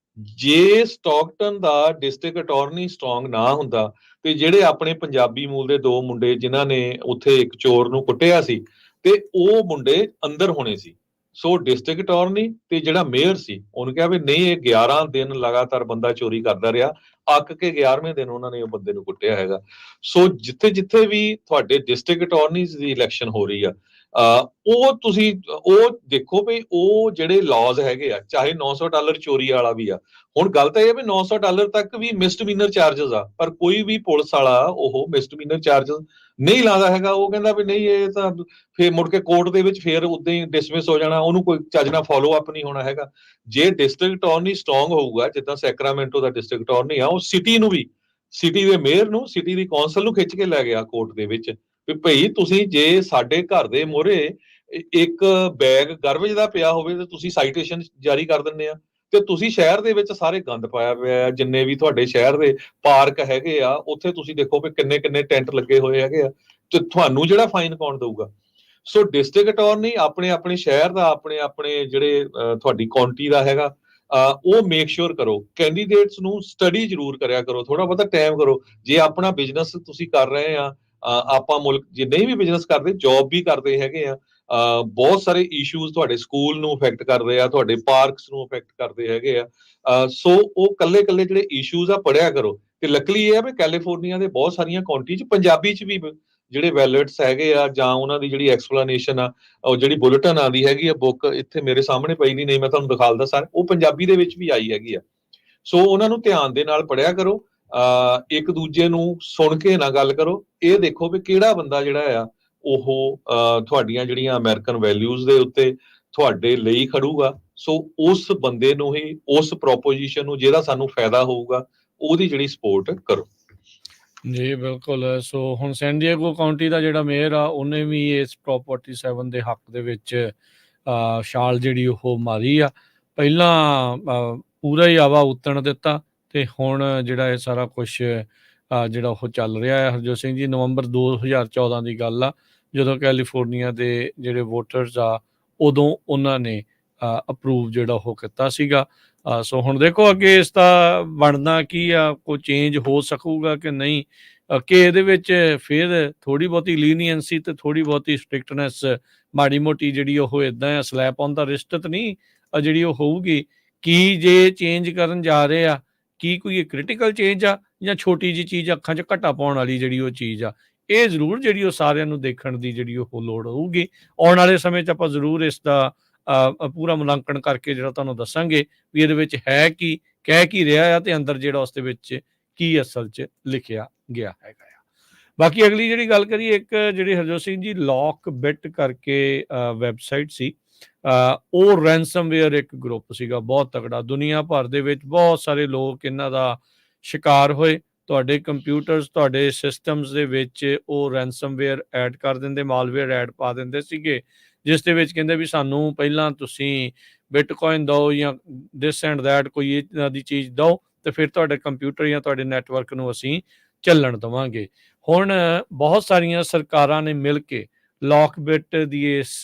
ਜੇ ਸਟਾਕਟਨ ਦਾ ਡਿਸਟ੍ਰਿਕਟ ਅਟਾਰਨੀ ਸਟਰੋਂਗ ਨਾ ਹੁੰਦਾ ਤੇ ਜਿਹੜੇ ਆਪਣੇ ਪੰਜਾਬੀ ਮੂਲ ਦੇ ਦੋ ਮੁੰਡੇ ਜਿਨ੍ਹਾਂ ਨੇ ਉੱਥੇ ਇੱਕ ਚੋਰ ਨੂੰ ਕੁੱਟਿਆ ਸੀ ਤੇ ਉਹ ਮੁੰਡੇ ਅੰਦਰ ਹੋਣੇ ਸੀ। ਸੋ ਡਿਸਟ੍ਰਿਕਟ ਅਟਾਰਨੀ ਤੇ ਜਿਹੜਾ ਮੇਅਰ ਸੀ ਉਹਨੂੰ ਕਿਹਾ ਵੀ ਨਹੀਂ, ਇਹ 11 ਦਿਨ ਲਗਾਤਾਰ ਬੰਦਾ ਚੋਰੀ ਕਰਦਾ ਰਿਹਾ, ਅੱਕ ਕੇ 11ਵੇਂ ਦਿਨ ਉਹਨਾਂ ਨੇ ਉਹ ਬੰਦੇ ਨੂੰ ਕੁੱਟਿਆ ਹੈਗਾ। ਸੋ ਜਿੱਥੇ ਜਿੱਥੇ ਵੀ ਤੁਹਾਡੇ ਡਿਸਟ੍ਰਿਕਟ ਅਟਾਰਨੀਜ਼ ਦੀ ਇਲੈਕਸ਼ਨ ਹੋ ਰਹੀ ਆ, ਉਹ ਤੁਸੀਂ ਉਹ ਦੇਖੋ ਵੀ ਉਹ ਜਿਹੜੇ ਲਾਜ਼ ਹੈਗੇ ਆ, ਚਾਹੇ $900 ਚੋਰੀ ਵਾਲਾ ਵੀ ਆ। ਹੁਣ ਗੱਲ ਤਾਂ ਇਹ ਹੈ ਵੀ $900 ਤੱਕ ਵੀ ਮਿਸਡਮੀਨਰ ਚਾਰजेस ਆ, ਪਰ ਕੋਈ ਵੀ ਪੁਲਿਸ ਵਾਲਾ ਉਹ ਮਿਸਡਮੀਨਰ ਚਾਰजेस ਨਹੀਂ ਲਾਦਾ ਹੈਗਾ। ਉਹ ਕਹਿੰਦਾ ਵੀ ਨਹੀਂ, ਇਹ ਤਾਂ ਫੇਰ ਮੁੜ ਕੇ ਕੋਰਟ ਦੇ ਵਿੱਚ ਫੇਰ ਉਦਾਂ ਹੀ ਡਿਸਮਿਸ ਹੋ ਜਾਣਾ, ਉਹਨੂੰ ਕੋਈ ਚੱਜ ਨਾਲ ਫੋਲੋ ਅਪ ਨਹੀਂ ਹੋਣਾ ਹੈਗਾ। ਜੇ ਡਿਸਟ੍ਰਿਕਟ ਅਟਾਰਨੀ ਸਟਰੋਂਗ ਹੋਊਗਾ, ਜਿੱਦਾਂ ਸੈਕਰਾਮੈਂਟੋ ਦਾ ਡਿਸਟ੍ਰਿਕਟ ਅਟਾਰਨੀ ਆ, ਉਹ ਸਿਟੀ ਨੂੰ ਵੀ, ਸਿਟੀ ਦੇ ਮੇਅਰ ਨੂੰ, ਸਿਟੀ ਦੀ ਕੌਂਸਲ ਨੂੰ ਖਿੱਚ ਕੇ ਲੈ ਗਿਆ ਕੋਰਟ ਦੇ ਵਿੱਚ ਵੀ ਭਈ ਤੁਸੀਂ ਜੇ ਸਾਡੇ ਘਰ ਦੇ ਮੂਹਰੇ ਇੱਕ ਬੈਗ ਗਾਰਬੇਜ ਦਾ ਪਿਆ ਹੋਵੇ ਤੇ ਤੁਸੀਂ ਸਾਈਟੇਸ਼ਨ ਜਾਰੀ ਕਰ ਦਿੰਦੇ ਆ, ਤੇ ਤੁਸੀਂ ਸ਼ਹਿਰ ਦੇ ਵਿੱਚ ਸਾਰੇ ਗੰਦ ਪਾਇਆ ਪਿਆ, ਜਿੰਨੇ ਵੀ ਤੁਹਾਡੇ ਸ਼ਹਿਰ ਦੇ ਪਾਰਕ ਹੈਗੇ ਆ ਉੱਥੇ ਤੁਸੀਂ ਦੇਖੋ ਵੀ ਕਿੰਨੇ ਕਿੰਨੇ ਟੈਂਟ ਲੱਗੇ ਹੋਏ ਹੈਗੇ ਆ, ਤੇ ਤੁਹਾਨੂੰ ਜਿਹੜਾ ਫਾਈਨ ਕੌਣ ਦਊਗਾ? ਸੋ ਡਿਸਟ੍ਰਿਕਟ ਅਟਾਰਨੀ ਆਪਣੇ ਆਪਣੇ ਸ਼ਹਿਰ ਦਾ, ਆਪਣੇ ਆਪਣੇ ਜਿਹੜੇ ਤੁਹਾਡੀ ਕਾਉਂਟੀ ਦਾ ਹੈਗਾ, ਉਹ ਮੇਕ ਸ਼ੋਰ ਕਰੋ। ਕੈਂਡੀਡੇਟਸ ਨੂੰ ਸਟੱਡੀ ਜ਼ਰੂਰ ਕਰਿਆ ਕਰੋ, ਥੋੜਾ ਬਹੁਤਾ ਟਾਈਮ ਕਰੋ। ਜੇ ਆਪਣਾ ਬਿਜ਼ਨਸ ਤੁਸੀਂ ਕਰ ਰਹੇ ਆ, ਆਪਾਂ ਮੁਲਕ ਜੇ ਨਹੀਂ ਵੀ ਬਿਜ਼ਨਸ ਕਰਦੇ, ਜੌਬ ਵੀ ਕਰਦੇ ਹੈਗੇ ਆ, ਬਹੁਤ ਸਾਰੇ ਇਸ਼ੂਜ਼ ਤੁਹਾਡੇ ਸਕੂਲ ਨੂੰ ਅਫੈਕਟ ਕਰਦੇ ਆ, ਤੁਹਾਡੇ ਪਾਰਕਸ ਨੂੰ ਅਫੈਕਟ ਕਰਦੇ ਹੈਗੇ ਆ। ਸੋ ਉਹ ਕੱਲੇ ਜਿਹੜੇ ਇਸ਼ੂਜ਼ ਆ ਪੜ੍ਹਿਆ ਕਰੋ। ਤੇ ਲੱਕਲੀ ਇਹ ਆ ਵੀ ਕੈਲੀਫੋਰਨੀਆ ਦੇ ਬਹੁਤ ਸਾਰੀਆਂ ਕਾਉਂਟੀ 'ਚ ਪੰਜਾਬੀ 'ਚ ਵੀ ਜਿਹੜੇ ਵੈਲਟਸ ਹੈਗੇ ਆ, ਜਾਂ ਉਹਨਾਂ ਦੀ ਜਿਹੜੀ ਐਕਸਪਲੇਨੇਸ਼ਨ ਆ, ਉਹ ਜਿਹੜੀ ਬੁਲੇਟਿਨ ਆਉਂਦੀ ਹੈਗੀ ਆ, ਬੁੱਕ ਇੱਥੇ ਮੇਰੇ ਸਾਹਮਣੇ ਪਈ ਨਹੀਂ ਮੈਂ ਤੁਹਾਨੂੰ ਦਿਖਾ ਦਿੰਦਾ ਸਰ, ਉਹ ਪੰਜਾਬੀ ਦੇ ਵਿੱਚ ਵੀ ਆਈ ਹੈਗੀ ਆ। ਸੋ ਉਹਨਾਂ ਨੂੰ ਧਿਆਨ ਦੇ ਨਾਲ ਪੜ੍ਹਿਆ ਕਰੋ। ਇੱਕ ਦੂਜੇ ਨੂੰ ਸੁਣ ਕੇ ਨਾ ਗੱਲ ਕਰੋ। ਇਹ ਦੇਖੋ ਵੀ ਕਿਹੜਾ ਬੰਦਾ ਜਿਹੜਾ ਆ ਉਹ ਤੁਹਾਡੀਆਂ ਜਿਹੜੀਆਂ ਅਮਰੀਕਨ ਵੈਲਿਊਜ਼ ਦੇ ਉੱਤੇ ਤੁਹਾਡੇ ਲਈ ਖੜੂਗਾ। ਸੋ ਉਸ ਬੰਦੇ ਨੂੰ ਹੀ, ਉਸ ਪ੍ਰੋਪੋਜੀਸ਼ਨ ਨੂੰ ਜਿਹਦਾ ਸਾਨੂੰ ਫਾਇਦਾ ਹੋਊਗਾ, ਉਹਦੀ ਜਿਹੜੀ ਸਪੋਰਟ ਕਰੋ। ਜੀ ਬਿਲਕੁਲ। ਸੋ ਹੁਣ ਸੈਨ ਡਿਏਗੋ ਕਾਉਂਟੀ ਦਾ ਜਿਹੜਾ ਮੇਅਰ ਆ, ਉਹਨੇ ਵੀ ਇਸ ਪ੍ਰੋਪ 47 ਦੇ ਹੱਕ ਦੇ ਵਿੱਚ ਛਾਲ ਜਿਹੜੀ ਉਹ ਮਾਰੀ ਆ। ਪਹਿਲਾਂ ਪੂਰਾ ਹੀ ਆਵਾ ਉਤਣ ਦਿੱਤਾ, ਤੇ ਹੁਣ ਜਿਹੜਾ ਇਹ ਸਾਰਾ ਕੁਛ ਜਿਹੜਾ ਉਹ ਚੱਲ ਰਿਹਾ ਹੈ। ਹਰਜੋਤ ਸਿੰਘ ਜੀ, ਨਵੰਬਰ 2014 ਦੀ ਗੱਲ ਆ, ਜਦੋਂ ਕੈਲੀਫੋਰਨੀਆ ਦੇ ਜਿਹੜੇ ਵੋਟਰਸ ਆ, ਉਦੋਂ ਉਹਨਾਂ ਨੇ ਅਪਰੂਵ ਜਿਹੜਾ ਉਹ ਕੀਤਾ ਸੀਗਾ। ਸੋ ਹੁਣ ਦੇਖੋ ਅੱਗੇ ਇਸ ਦਾ ਬਣਨਾ ਕੀ ਆ, ਕੋਈ ਚੇਂਜ ਹੋ ਸਕੂਗਾ ਕਿ ਨਹੀਂ, ਕਿ ਇਹਦੇ ਵਿੱਚ ਫਿਰ ਥੋੜ੍ਹੀ ਬਹੁਤੀ ਲੀਨੀਅੰਸੀ ਤੇ ਥੋੜ੍ਹੀ ਬਹੁਤੀ ਸਟ੍ਰਿਕਟਨੈਸ, ਮਾੜੀ ਮੋਟੀ ਜਿਹੜੀ ਉਹ ਇੱਦਾਂ ਆ, ਸਲੈਪ ਔਨ ਦਾ ਰਿਸਟ ਤਾਂ ਨਹੀਂ ਜਿਹੜੀ ਉਹ ਹੋਊਗੀ। ਕੀ ਜੇ ਚੇਂਜ ਕਰਨ ਜਾ ਰਹੇ ਆ, ਕੀ ਕੋਈ ਕ੍ਰਿਟੀਕਲ ਚੇਂਜ ਆ, ਜਾਂ ਛੋਟੀ ਜਿਹੀ ਚੀਜ਼ ਅੱਖਾਂ 'ਚ ਘੱਟਾ ਪਾਉਣ ਵਾਲੀ ਜਿਹੜੀ ਉਹ ਚੀਜ਼ ਆ, ਇਹ ਜ਼ਰੂਰ ਜਿਹੜੀ ਉਹ ਸਾਰਿਆਂ ਨੂੰ ਦੇਖਣ ਦੀ ਜਿਹੜੀ ਉਹ ਲੋੜ ਹੋਊਗੀ। ਆਉਣ ਵਾਲੇ ਸਮੇਂ 'ਚ ਆਪਾਂ ਜ਼ਰੂਰ ਇਸ ਦਾ ਪੂਰਾ ਮੁਲਾਂਕਣ ਕਰਕੇ ਜਿਹੜਾ ਤੁਹਾਨੂੰ ਦੱਸਾਂਗੇ ਵੀ ਇਹਦੇ ਵਿੱਚ ਹੈ ਕੀ, ਕਹਿ ਕੀ ਰਿਹਾ ਆ, ਤੇ ਅੰਦਰ ਜਿਹੜਾ ਉਸ ਦੇ ਵਿੱਚ ਕੀ ਅਸਲ 'ਚ ਲਿਖਿਆ ਗਿਆ ਹੈਗਾ ਆ। ਬਾਕੀ ਅਗਲੀ ਜਿਹੜੀ ਗੱਲ ਕਰੀਏ, ਇੱਕ ਜਿਹੜੀ ਹਰਜੋਤ ਸਿੰਘ ਜੀ ਲੌਕ ਬਿਟ ਕਰਕੇ ਵੈਬਸਾਈਟ ਸੀ, ਉਹ ਰੈਂਸਮਵੇਅਰ ਇੱਕ ਗਰੁੱਪ ਸੀਗਾ ਬਹੁਤ ਤਕੜਾ। ਦੁਨੀਆ ਭਰ ਦੇ ਵਿੱਚ ਬਹੁਤ ਸਾਰੇ ਲੋਕ ਇਹਨਾਂ ਦਾ ਸ਼ਿਕਾਰ ਹੋਏ। ਤੁਹਾਡੇ ਕੰਪਿਊਟਰਸ, ਤੁਹਾਡੇ ਸਿਸਟਮਸ ਦੇ ਵਿੱਚ ਉਹ ਰੈਂਸਮਵੇਅਰ ਐਡ ਕਰ ਦਿੰਦੇ, ਮਾਲਵੇਅਰ ਐਡ ਪਾ ਦਿੰਦੇ ਸੀਗੇ, ਜਿਸ ਦੇ ਵਿੱਚ ਕਹਿੰਦੇ ਵੀ ਸਾਨੂੰ ਪਹਿਲਾਂ ਤੁਸੀਂ ਬਿਟਕੋਇਨ ਦਿਓ ਜਾਂ ਦਿਸ ਐਂਡ ਦੈਟ, ਕੋਈ ਇੱਦਾਂ ਦੀ ਚੀਜ਼ ਦਿਓ, ਤੇ ਫਿਰ ਤੁਹਾਡੇ ਕੰਪਿਊਟਰ ਜਾਂ ਤੁਹਾਡੇ ਨੈਟਵਰਕ ਨੂੰ ਅਸੀਂ ਚੱਲਣ ਦੇਵਾਂਗੇ। ਹੁਣ ਬਹੁਤ ਸਾਰੀਆਂ ਸਰਕਾਰਾਂ ਨੇ ਮਿਲ ਕੇ ਲੌਕਬਿਟ ਦੀ ਇਸ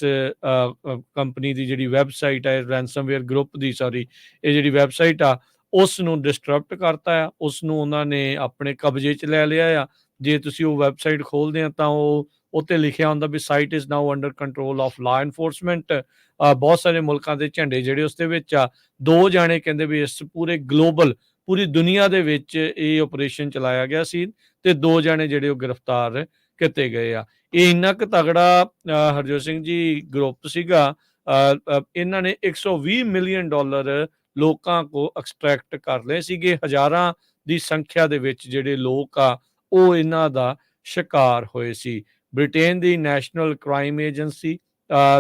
ਕੰਪਨੀ ਦੀ ਜਿਹੜੀ ਵੈਬਸਾਈਟ ਹੈ, ਰੈਂਸਮਵੇਅਰ ਗਰੁੱਪ ਦੀ, ਸੌਰੀ, ਇਹ ਜਿਹੜੀ ਵੈਬਸਾਈਟ ਆ, ਉਸ ਨੂੰ ਡਿਸਟਰਪਟ ਕਰਤਾ ਆ, ਉਸ ਨੂੰ ਉਹਨਾਂ ਨੇ ਆਪਣੇ ਕਬਜ਼ੇ 'ਚ ਲੈ ਲਿਆ ਆ। ਜੇ ਤੁਸੀਂ ਉਹ ਵੈਬਸਾਈਟ ਖੋਲਦੇ ਆ ਤਾਂ ਉਹ ਉੱਤੇ ਲਿਖਿਆ ਹੁੰਦਾ ਵੀ site is now under control of law enforcement. ਬਹੁਤ ਸਾਰੇ ਮੁਲਕਾਂ ਦੇ ਝੰਡੇ ਜਿਹੜੇ ਉਸ ਦੇ ਵਿੱਚ ਆ। 2 ਜਾਣੇ ਕਹਿੰਦੇ ਵੀ ਇਸ ਪੂਰੇ ਗਲੋਬਲ, ਪੂਰੀ ਦੁਨੀਆ ਦੇ ਵਿੱਚ ਇਹ ਆਪਰੇਸ਼ਨ ਚਲਾਇਆ ਗਿਆ ਸੀ, ਤੇ 2 ਜਾਣੇ ਜਿਹੜੇ ਉਹ ਗ੍ਰਿਫਤਾਰ ਕੀਤੇ ਗਏ ਆ। ਇਹ ਇੰਨਾ ਕੁ ਤਗੜਾ ਹਰਜੋਤ ਸਿੰਘ ਜੀ ਗਰੁੱਪ ਸੀਗਾ। ਇਹਨਾਂ ਨੇ $120 ਮਿਲੀਅਨ ਲੋਕਾਂ ਕੋ ਐਕਸਟਰੈਕਟ ਕਰ ਲਏ ਸੀਗੇ। ਹਜ਼ਾਰਾਂ ਦੀ ਸੰਖਿਆ ਦੇ ਵਿੱਚ ਜਿਹੜੇ ਲੋਕ ਆ, ਉਹ ਇਹਨਾਂ ਦਾ ਸ਼ਿਕਾਰ ਹੋਏ ਸੀ। ਬ੍ਰਿਟੇਨ ਦੀ ਨੈਸ਼ਨਲ ਕ੍ਰਾਈਮ ਏਜੰਸੀ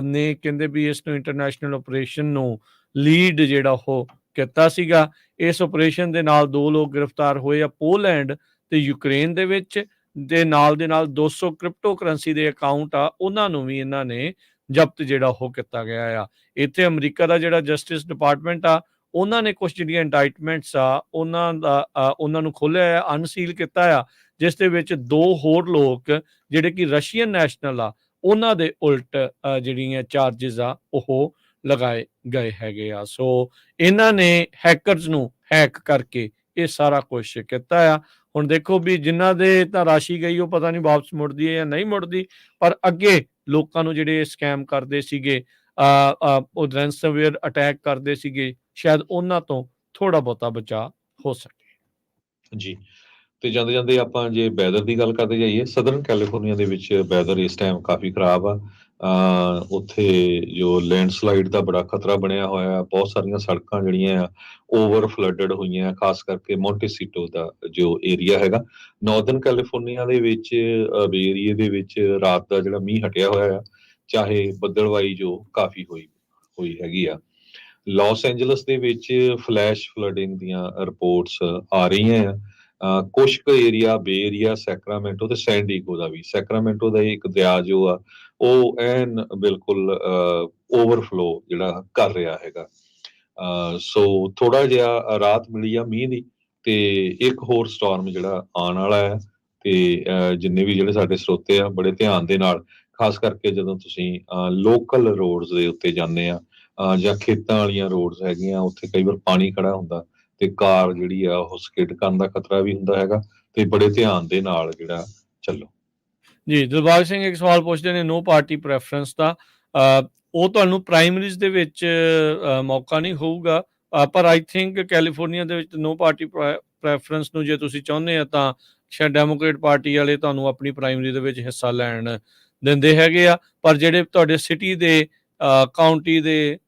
ਨੇ ਕਹਿੰਦੇ ਵੀ ਇਸ ਨੂੰ ਇੰਟਰਨੈਸ਼ਨਲ ਆਪਰੇਸ਼ਨ ਨੂੰ ਲੀਡ ਜਿਹੜਾ ਉਹ ਕੀਤਾ ਸੀਗਾ। ਇਸ ਆਪਰੇਸ਼ਨ ਦੇ ਨਾਲ 2 ਲੋਕ ਗ੍ਰਿਫਤਾਰ ਹੋਏ ਆ, ਪੋਲੈਂਡ ਤੇ ਯੂਕਰੇਨ ਦੇ ਵਿੱਚ। ਦੇ ਨਾਲ 200 ਕ੍ਰਿਪਟੋ ਕਰੰਸੀ ਦੇ ਅਕਾਊਂਟ ਆ, ਉਹਨਾਂ ਨੂੰ ਵੀ ਇਹਨਾਂ ਨੇ ਜ਼ਬਤ ਜਿਹੜਾ ਉਹ ਕੀਤਾ ਗਿਆ ਆ। ਇੱਥੇ ਅਮਰੀਕਾ ਦਾ ਜਿਹੜਾ ਜਸਟਿਸ ਡਿਪਾਰਟਮੈਂਟ ਆ, ਉਹਨਾਂ ਨੇ ਕੁਝ ਜਿਹੜੀਆਂ ਇੰਡਾਈਟਮੈਂਟਸ ਆ, ਉਹਨਾਂ ਨੂੰ ਖੋਲ੍ਹਿਆ ਆ, ਅਨਸੀਲ ਕੀਤਾ ਆ, ਜਿਸ ਦੇ ਵਿੱਚ 2 ਹੋਰ ਲੋਕ ਜਿਹੜੇ ਕਿ ਰਸ਼ੀਅਨ ਨੈਸ਼ਨਲ ਆ, ਉਹਨਾਂ ਦੇ ਉਲਟ ਜਿਹੜੀਆਂ ਚਾਰਜਿਸ ਆ ਉਹ ਲਗਾਏ ਗਏ ਹੈਗੇ ਆ। ਸੋ ਇਹਨਾਂ ਨੇ ਹੈਕਰਸ ਨੂੰ ਹੈਕ ਕਰਕੇ ਇਹ ਸਾਰਾ ਕੁਛ ਕੀਤਾ ਆ। ਹੁਣ ਦੇਖੋ ਵੀ ਜਿਨ੍ਹਾਂ ਦੇ ਤਾਂ ਰਾਸ਼ੀ ਗਈ ਉਹ ਪਤਾ ਨਹੀਂ ਵਾਪਸ ਮੁੜਦੀ ਹੈ ਜਾਂ ਨਹੀਂ ਮੁੜਦੀ, ਪਰ ਅੱਗੇ ਲੋਕਾਂ ਨੂੰ ਜਿਹੜੇ ਸਕੈਮ ਕਰਦੇ ਸੀਗੇ, ਉਹ ਰੈਂਸਮਵੇਅਰ ਅਟੈਕ ਕਰਦੇ ਸੀਗੇ, ਸ਼ਾਇਦ ਉਹਨਾਂ ਤੋਂ ਥੋੜਾ ਬਹੁਤਾ ਬਚਾਅ ਹੋ ਸਕੇ। ਜੀ, ਤੇ ਜਾਂਦੇ ਆਪਾਂ ਜੇ ਵੈਦਰ ਦੀ ਗੱਲ ਕਰਦੇ ਜਾਈਏ, ਸਦਰਨ ਕੈਲੀਫੋਰਨੀਆ ਦੇ ਵਿੱਚ ਵੈਦਰ ਇਸ ਟਾਈਮ ਕਾਫੀ ਖਰਾਬ ਆ। ਉੱਥੇ ਜੋ ਲੈਂਡਸਲਾਈਡ ਦਾ ਬੜਾ ਖਤਰਾ ਬਣਿਆ ਹੋਇਆ, ਬਹੁਤ ਸਾਰੀਆਂ ਸੜਕਾਂ ਜਿਹੜੀਆਂ ਆ ਓਵਰ ਫਲੱਡਡ ਹੋਈਆਂ, ਖਾਸ ਕਰਕੇ ਮੌਂਟੇਸੀਟੋ ਦਾ ਜੋ ਏਰੀਆ ਹੈਗਾ। ਨਾਰਦਰਨ ਕੈਲੀਫੋਰਨੀਆ ਦੇ ਵਿੱਚ ਏਰੀਏ ਦੇ ਵਿੱਚ ਰਾਤ ਦਾ ਜਿਹੜਾ ਮੀਂਹ ਹਟਿਆ ਹੋਇਆ ਆ, ਚਾਹੇ ਬੱਦਲਵਾਈ ਜੋ ਕਾਫੀ ਹੋਈ ਹੈਗੀ ਆ। ਲਾਸ ਐਂਜਲਸ ਦੇ ਵਿੱਚ ਫਲੈਸ਼ ਫਲੱਡਿੰਗ ਦੀਆਂ ਰਿਪੋਰਟਸ ਆ ਰਹੀਆਂ ਆ। ਕੁਛ ਕੁ ਏਰੀਆ, ਬੇ ਏਰੀਆ, ਸੈਕਰਾਮੈਂਟੋ ਤੇ ਸੈਨ ਡੀਗੋ ਦਾ ਵੀ। ਸੈਕਰਾਮੈਂਟੋ ਦਾ ਇੱਕ ਦਰਿਆ ਜੋ ਆ ਉਹ ਐਨ ਬਿਲਕੁਲ ਓਵਰਫਲੋ ਜਿਹੜਾ ਕਰ ਰਿਹਾ ਹੈਗਾ। ਸੋ ਥੋੜਾ ਜਿਹਾ ਰਾਹਤ ਮਿਲੀ ਆ ਮੀਂਹ ਦੀ, ਤੇ ਇੱਕ ਹੋਰ ਸਟਾਰਮ ਜਿਹੜਾ ਆਉਣ ਵਾਲਾ ਹੈ। ਤੇ ਜਿੰਨੇ ਵੀ ਜਿਹੜੇ ਸਾਡੇ ਸਰੋਤੇ ਆ, ਬੜੇ ਧਿਆਨ ਦੇ ਨਾਲ, ਖਾਸ ਕਰਕੇ ਜਦੋਂ ਤੁਸੀਂ ਲੋਕਲ ਰੋਡਸ ਦੇ ਉੱਤੇ ਜਾਂਦੇ ਆ, ਜਾਂ ਖੇਤਾਂ ਵਾਲੀਆਂ ਰੋਡਸ ਹੈਗੀਆਂ, ਉੱਥੇ ਕਈ ਵਾਰ ਪਾਣੀ ਖੜਾ ਹੁੰਦਾ ਤੇ ਕਾਰ ਜਿਹੜੀ ਆ ਉਹ ਸਕਿਡ ਕਰਨ ਦਾ ਖਤਰਾ ਵੀ ਹੁੰਦਾ ਹੈਗਾ। ਤੇ ਬੜੇ ਧਿਆਨ ਦੇ ਨਾਲ ਜਿਹੜਾ ਚੱਲੋ। ਜੀ, ਦਿਲਬਾਗ ਸਿੰਘ ਇੱਕ ਸਵਾਲ ਪੁੱਛਦੇ ਨੇ ਨੋ ਪਾਰਟੀ ਪ੍ਰੈਫਰੈਂਸ ਦਾ। ਉਹ ਤੁਹਾਨੂੰ ਪ੍ਰਾਇਮਰੀਜ਼ ਦੇ ਵਿੱਚ ਮੌਕਾ ਨਹੀਂ ਹੋਊਗਾ, ਪਰ ਆਈ ਥਿੰਕ ਕੈਲੀਫੋਰਨੀਆ ਦੇ ਵਿੱਚ ਨੋ ਪਾਰਟੀ ਪ੍ਰੈਫਰੈਂਸ ਨੂੰ ਜੇ ਤੁਸੀਂ ਚਾਹੁੰਦੇ ਆ ਤਾਂ ਸ਼ਾਇਦ ਡੈਮੋਕ੍ਰੇਟ ਪਾਰਟੀ ਵਾਲੇ ਤੁਹਾਨੂੰ ਆਪਣੀ ਪ੍ਰਾਇਮਰੀ ਦੇ ਵਿੱਚ ਹਿੱਸਾ ਲੈਣ ਦਿੰਦੇ ਹੈਗੇ ਆ। ਪਰ ਜਿਹੜੇ ਤੁਹਾਡੇ ਸਿਟੀ ਦੇ, ਕਾਊਂਟੀ ਦੇ,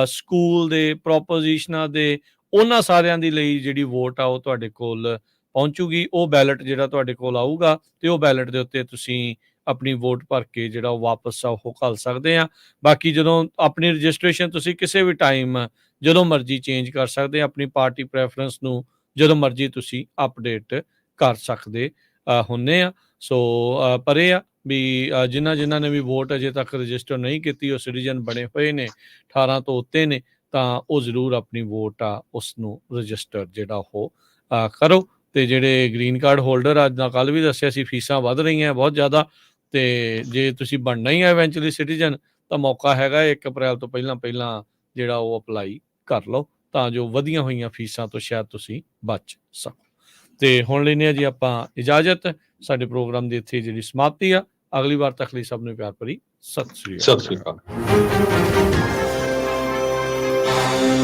ਸਕੂਲ ਦੇ, ਪ੍ਰੋਪੋਜੀਸ਼ਨਾਂ ਦੇ, ਉਹਨਾਂ ਸਾਰਿਆਂ ਦੇ ਲਈ ਜਿਹੜੀ ਵੋਟ ਆ ਉਹ ਤੁਹਾਡੇ ਕੋਲ ਪਹੁੰਚੂਗੀ। ਉਹ ਬੈਲਟ ਜਿਹੜਾ ਤੁਹਾਡੇ ਕੋਲ ਆਊਗਾ ਤੇ ਉਹ ਬੈਲਟ ਦੇ ਉੱਤੇ ਤੁਸੀਂ ਆਪਣੀ ਵੋਟ ਭਰ ਕੇ ਜਿਹੜਾ ਉਹ ਵਾਪਸ ਆ ਉਹ ਘੱਲ ਸਕਦੇ ਆ। ਬਾਕੀ ਜਦੋਂ ਆਪਣੀ ਰਜਿਸਟ੍ਰੇਸ਼ਨ ਤੁਸੀਂ ਕਿਸੇ ਵੀ ਟਾਈਮ ਜਦੋਂ ਮਰਜ਼ੀ ਚੇਂਜ ਕਰ ਸਕਦੇ ਆ, ਆਪਣੀ ਪਾਰਟੀ ਪ੍ਰੈਫਰੈਂਸ ਨੂੰ ਜਦੋਂ ਮਰਜ਼ੀ ਤੁਸੀਂ ਅਪਡੇਟ ਕਰ ਸਕਦੇ ਹੁੰਦੇ ਆ। ਸੋ ਪਰ ਇਹ ਆ ਵੀ ਜਿਨ੍ਹਾਂ ਨੇ ਵੀ ਵੋਟ ਅਜੇ ਤੱਕ ਰਜਿਸਟਰ ਨਹੀਂ ਕੀਤੀ, ਉਹ ਸਿਟੀਜ਼ਨ ਬਣੇ ਹੋਏ ਨੇ, 18 ਤੋਂ ਉੱਤੇ ਨੇ, ਤਾਂ ਉਹ ਜ਼ਰੂਰ ਆਪਣੀ ਵੋਟ ਆ ਉਸ ਨੂੰ ਰਜਿਸਟਰ ਜਿਹੜਾ ਉਹ ਕਰੋ। ਤੇ ਜਿਹੜੇ ਗ੍ਰੀਨ ਕਾਰਡ ਹੋਲਡਰ, ਅੱਜ ਦਾ ਕੱਲ੍ਹ ਵੀ ਦੱਸਿਆ ਸੀ, ਫੀਸਾਂ ਵੱਧ ਰਹੀਆਂ ਬਹੁਤ ਜ਼ਿਆਦਾ, ਤੇ ਜੇ ਤੁਸੀਂ ਬਣਨਾ ਹੀ ਹੈ ਇਵੈਂਚੁਅਲੀ ਸਿਟੀਜ਼ਨ ਤਾਂ ਮੌਕਾ ਹੈਗਾ 1 ਅਪ੍ਰੈਲ ਤੋਂ ਪਹਿਲਾਂ ਜਿਹੜਾ ਉਹ ਅਪਲਾਈ ਕਰ ਲਓ, ਤਾਂ ਜੋ ਵਧੀਆਂ ਹੋਈਆਂ ਫੀਸਾਂ ਤੋਂ ਸ਼ਾਇਦ ਤੁਸੀਂ ਬਚ ਸਕੋ। ਤੇ ਹੁਣ ਲੈਂਦੇ ਹਾਂ ਜੀ ਆਪਾਂ ਇਜਾਜ਼ਤ। ਸਾਡੇ ਪ੍ਰੋਗਰਾਮ ਦੀ ਇੱਥੇ ਜਿਹੜੀ ਸਮਾਪਤੀ ਆ। ਅਗਲੀ ਵਾਰ ਤੱਕ ਲਈ ਸਭ ਨੂੰ ਪਿਆਰ ਭਰੀ ਸਤਿ ਸ੍ਰੀ ਅਕਾਲ।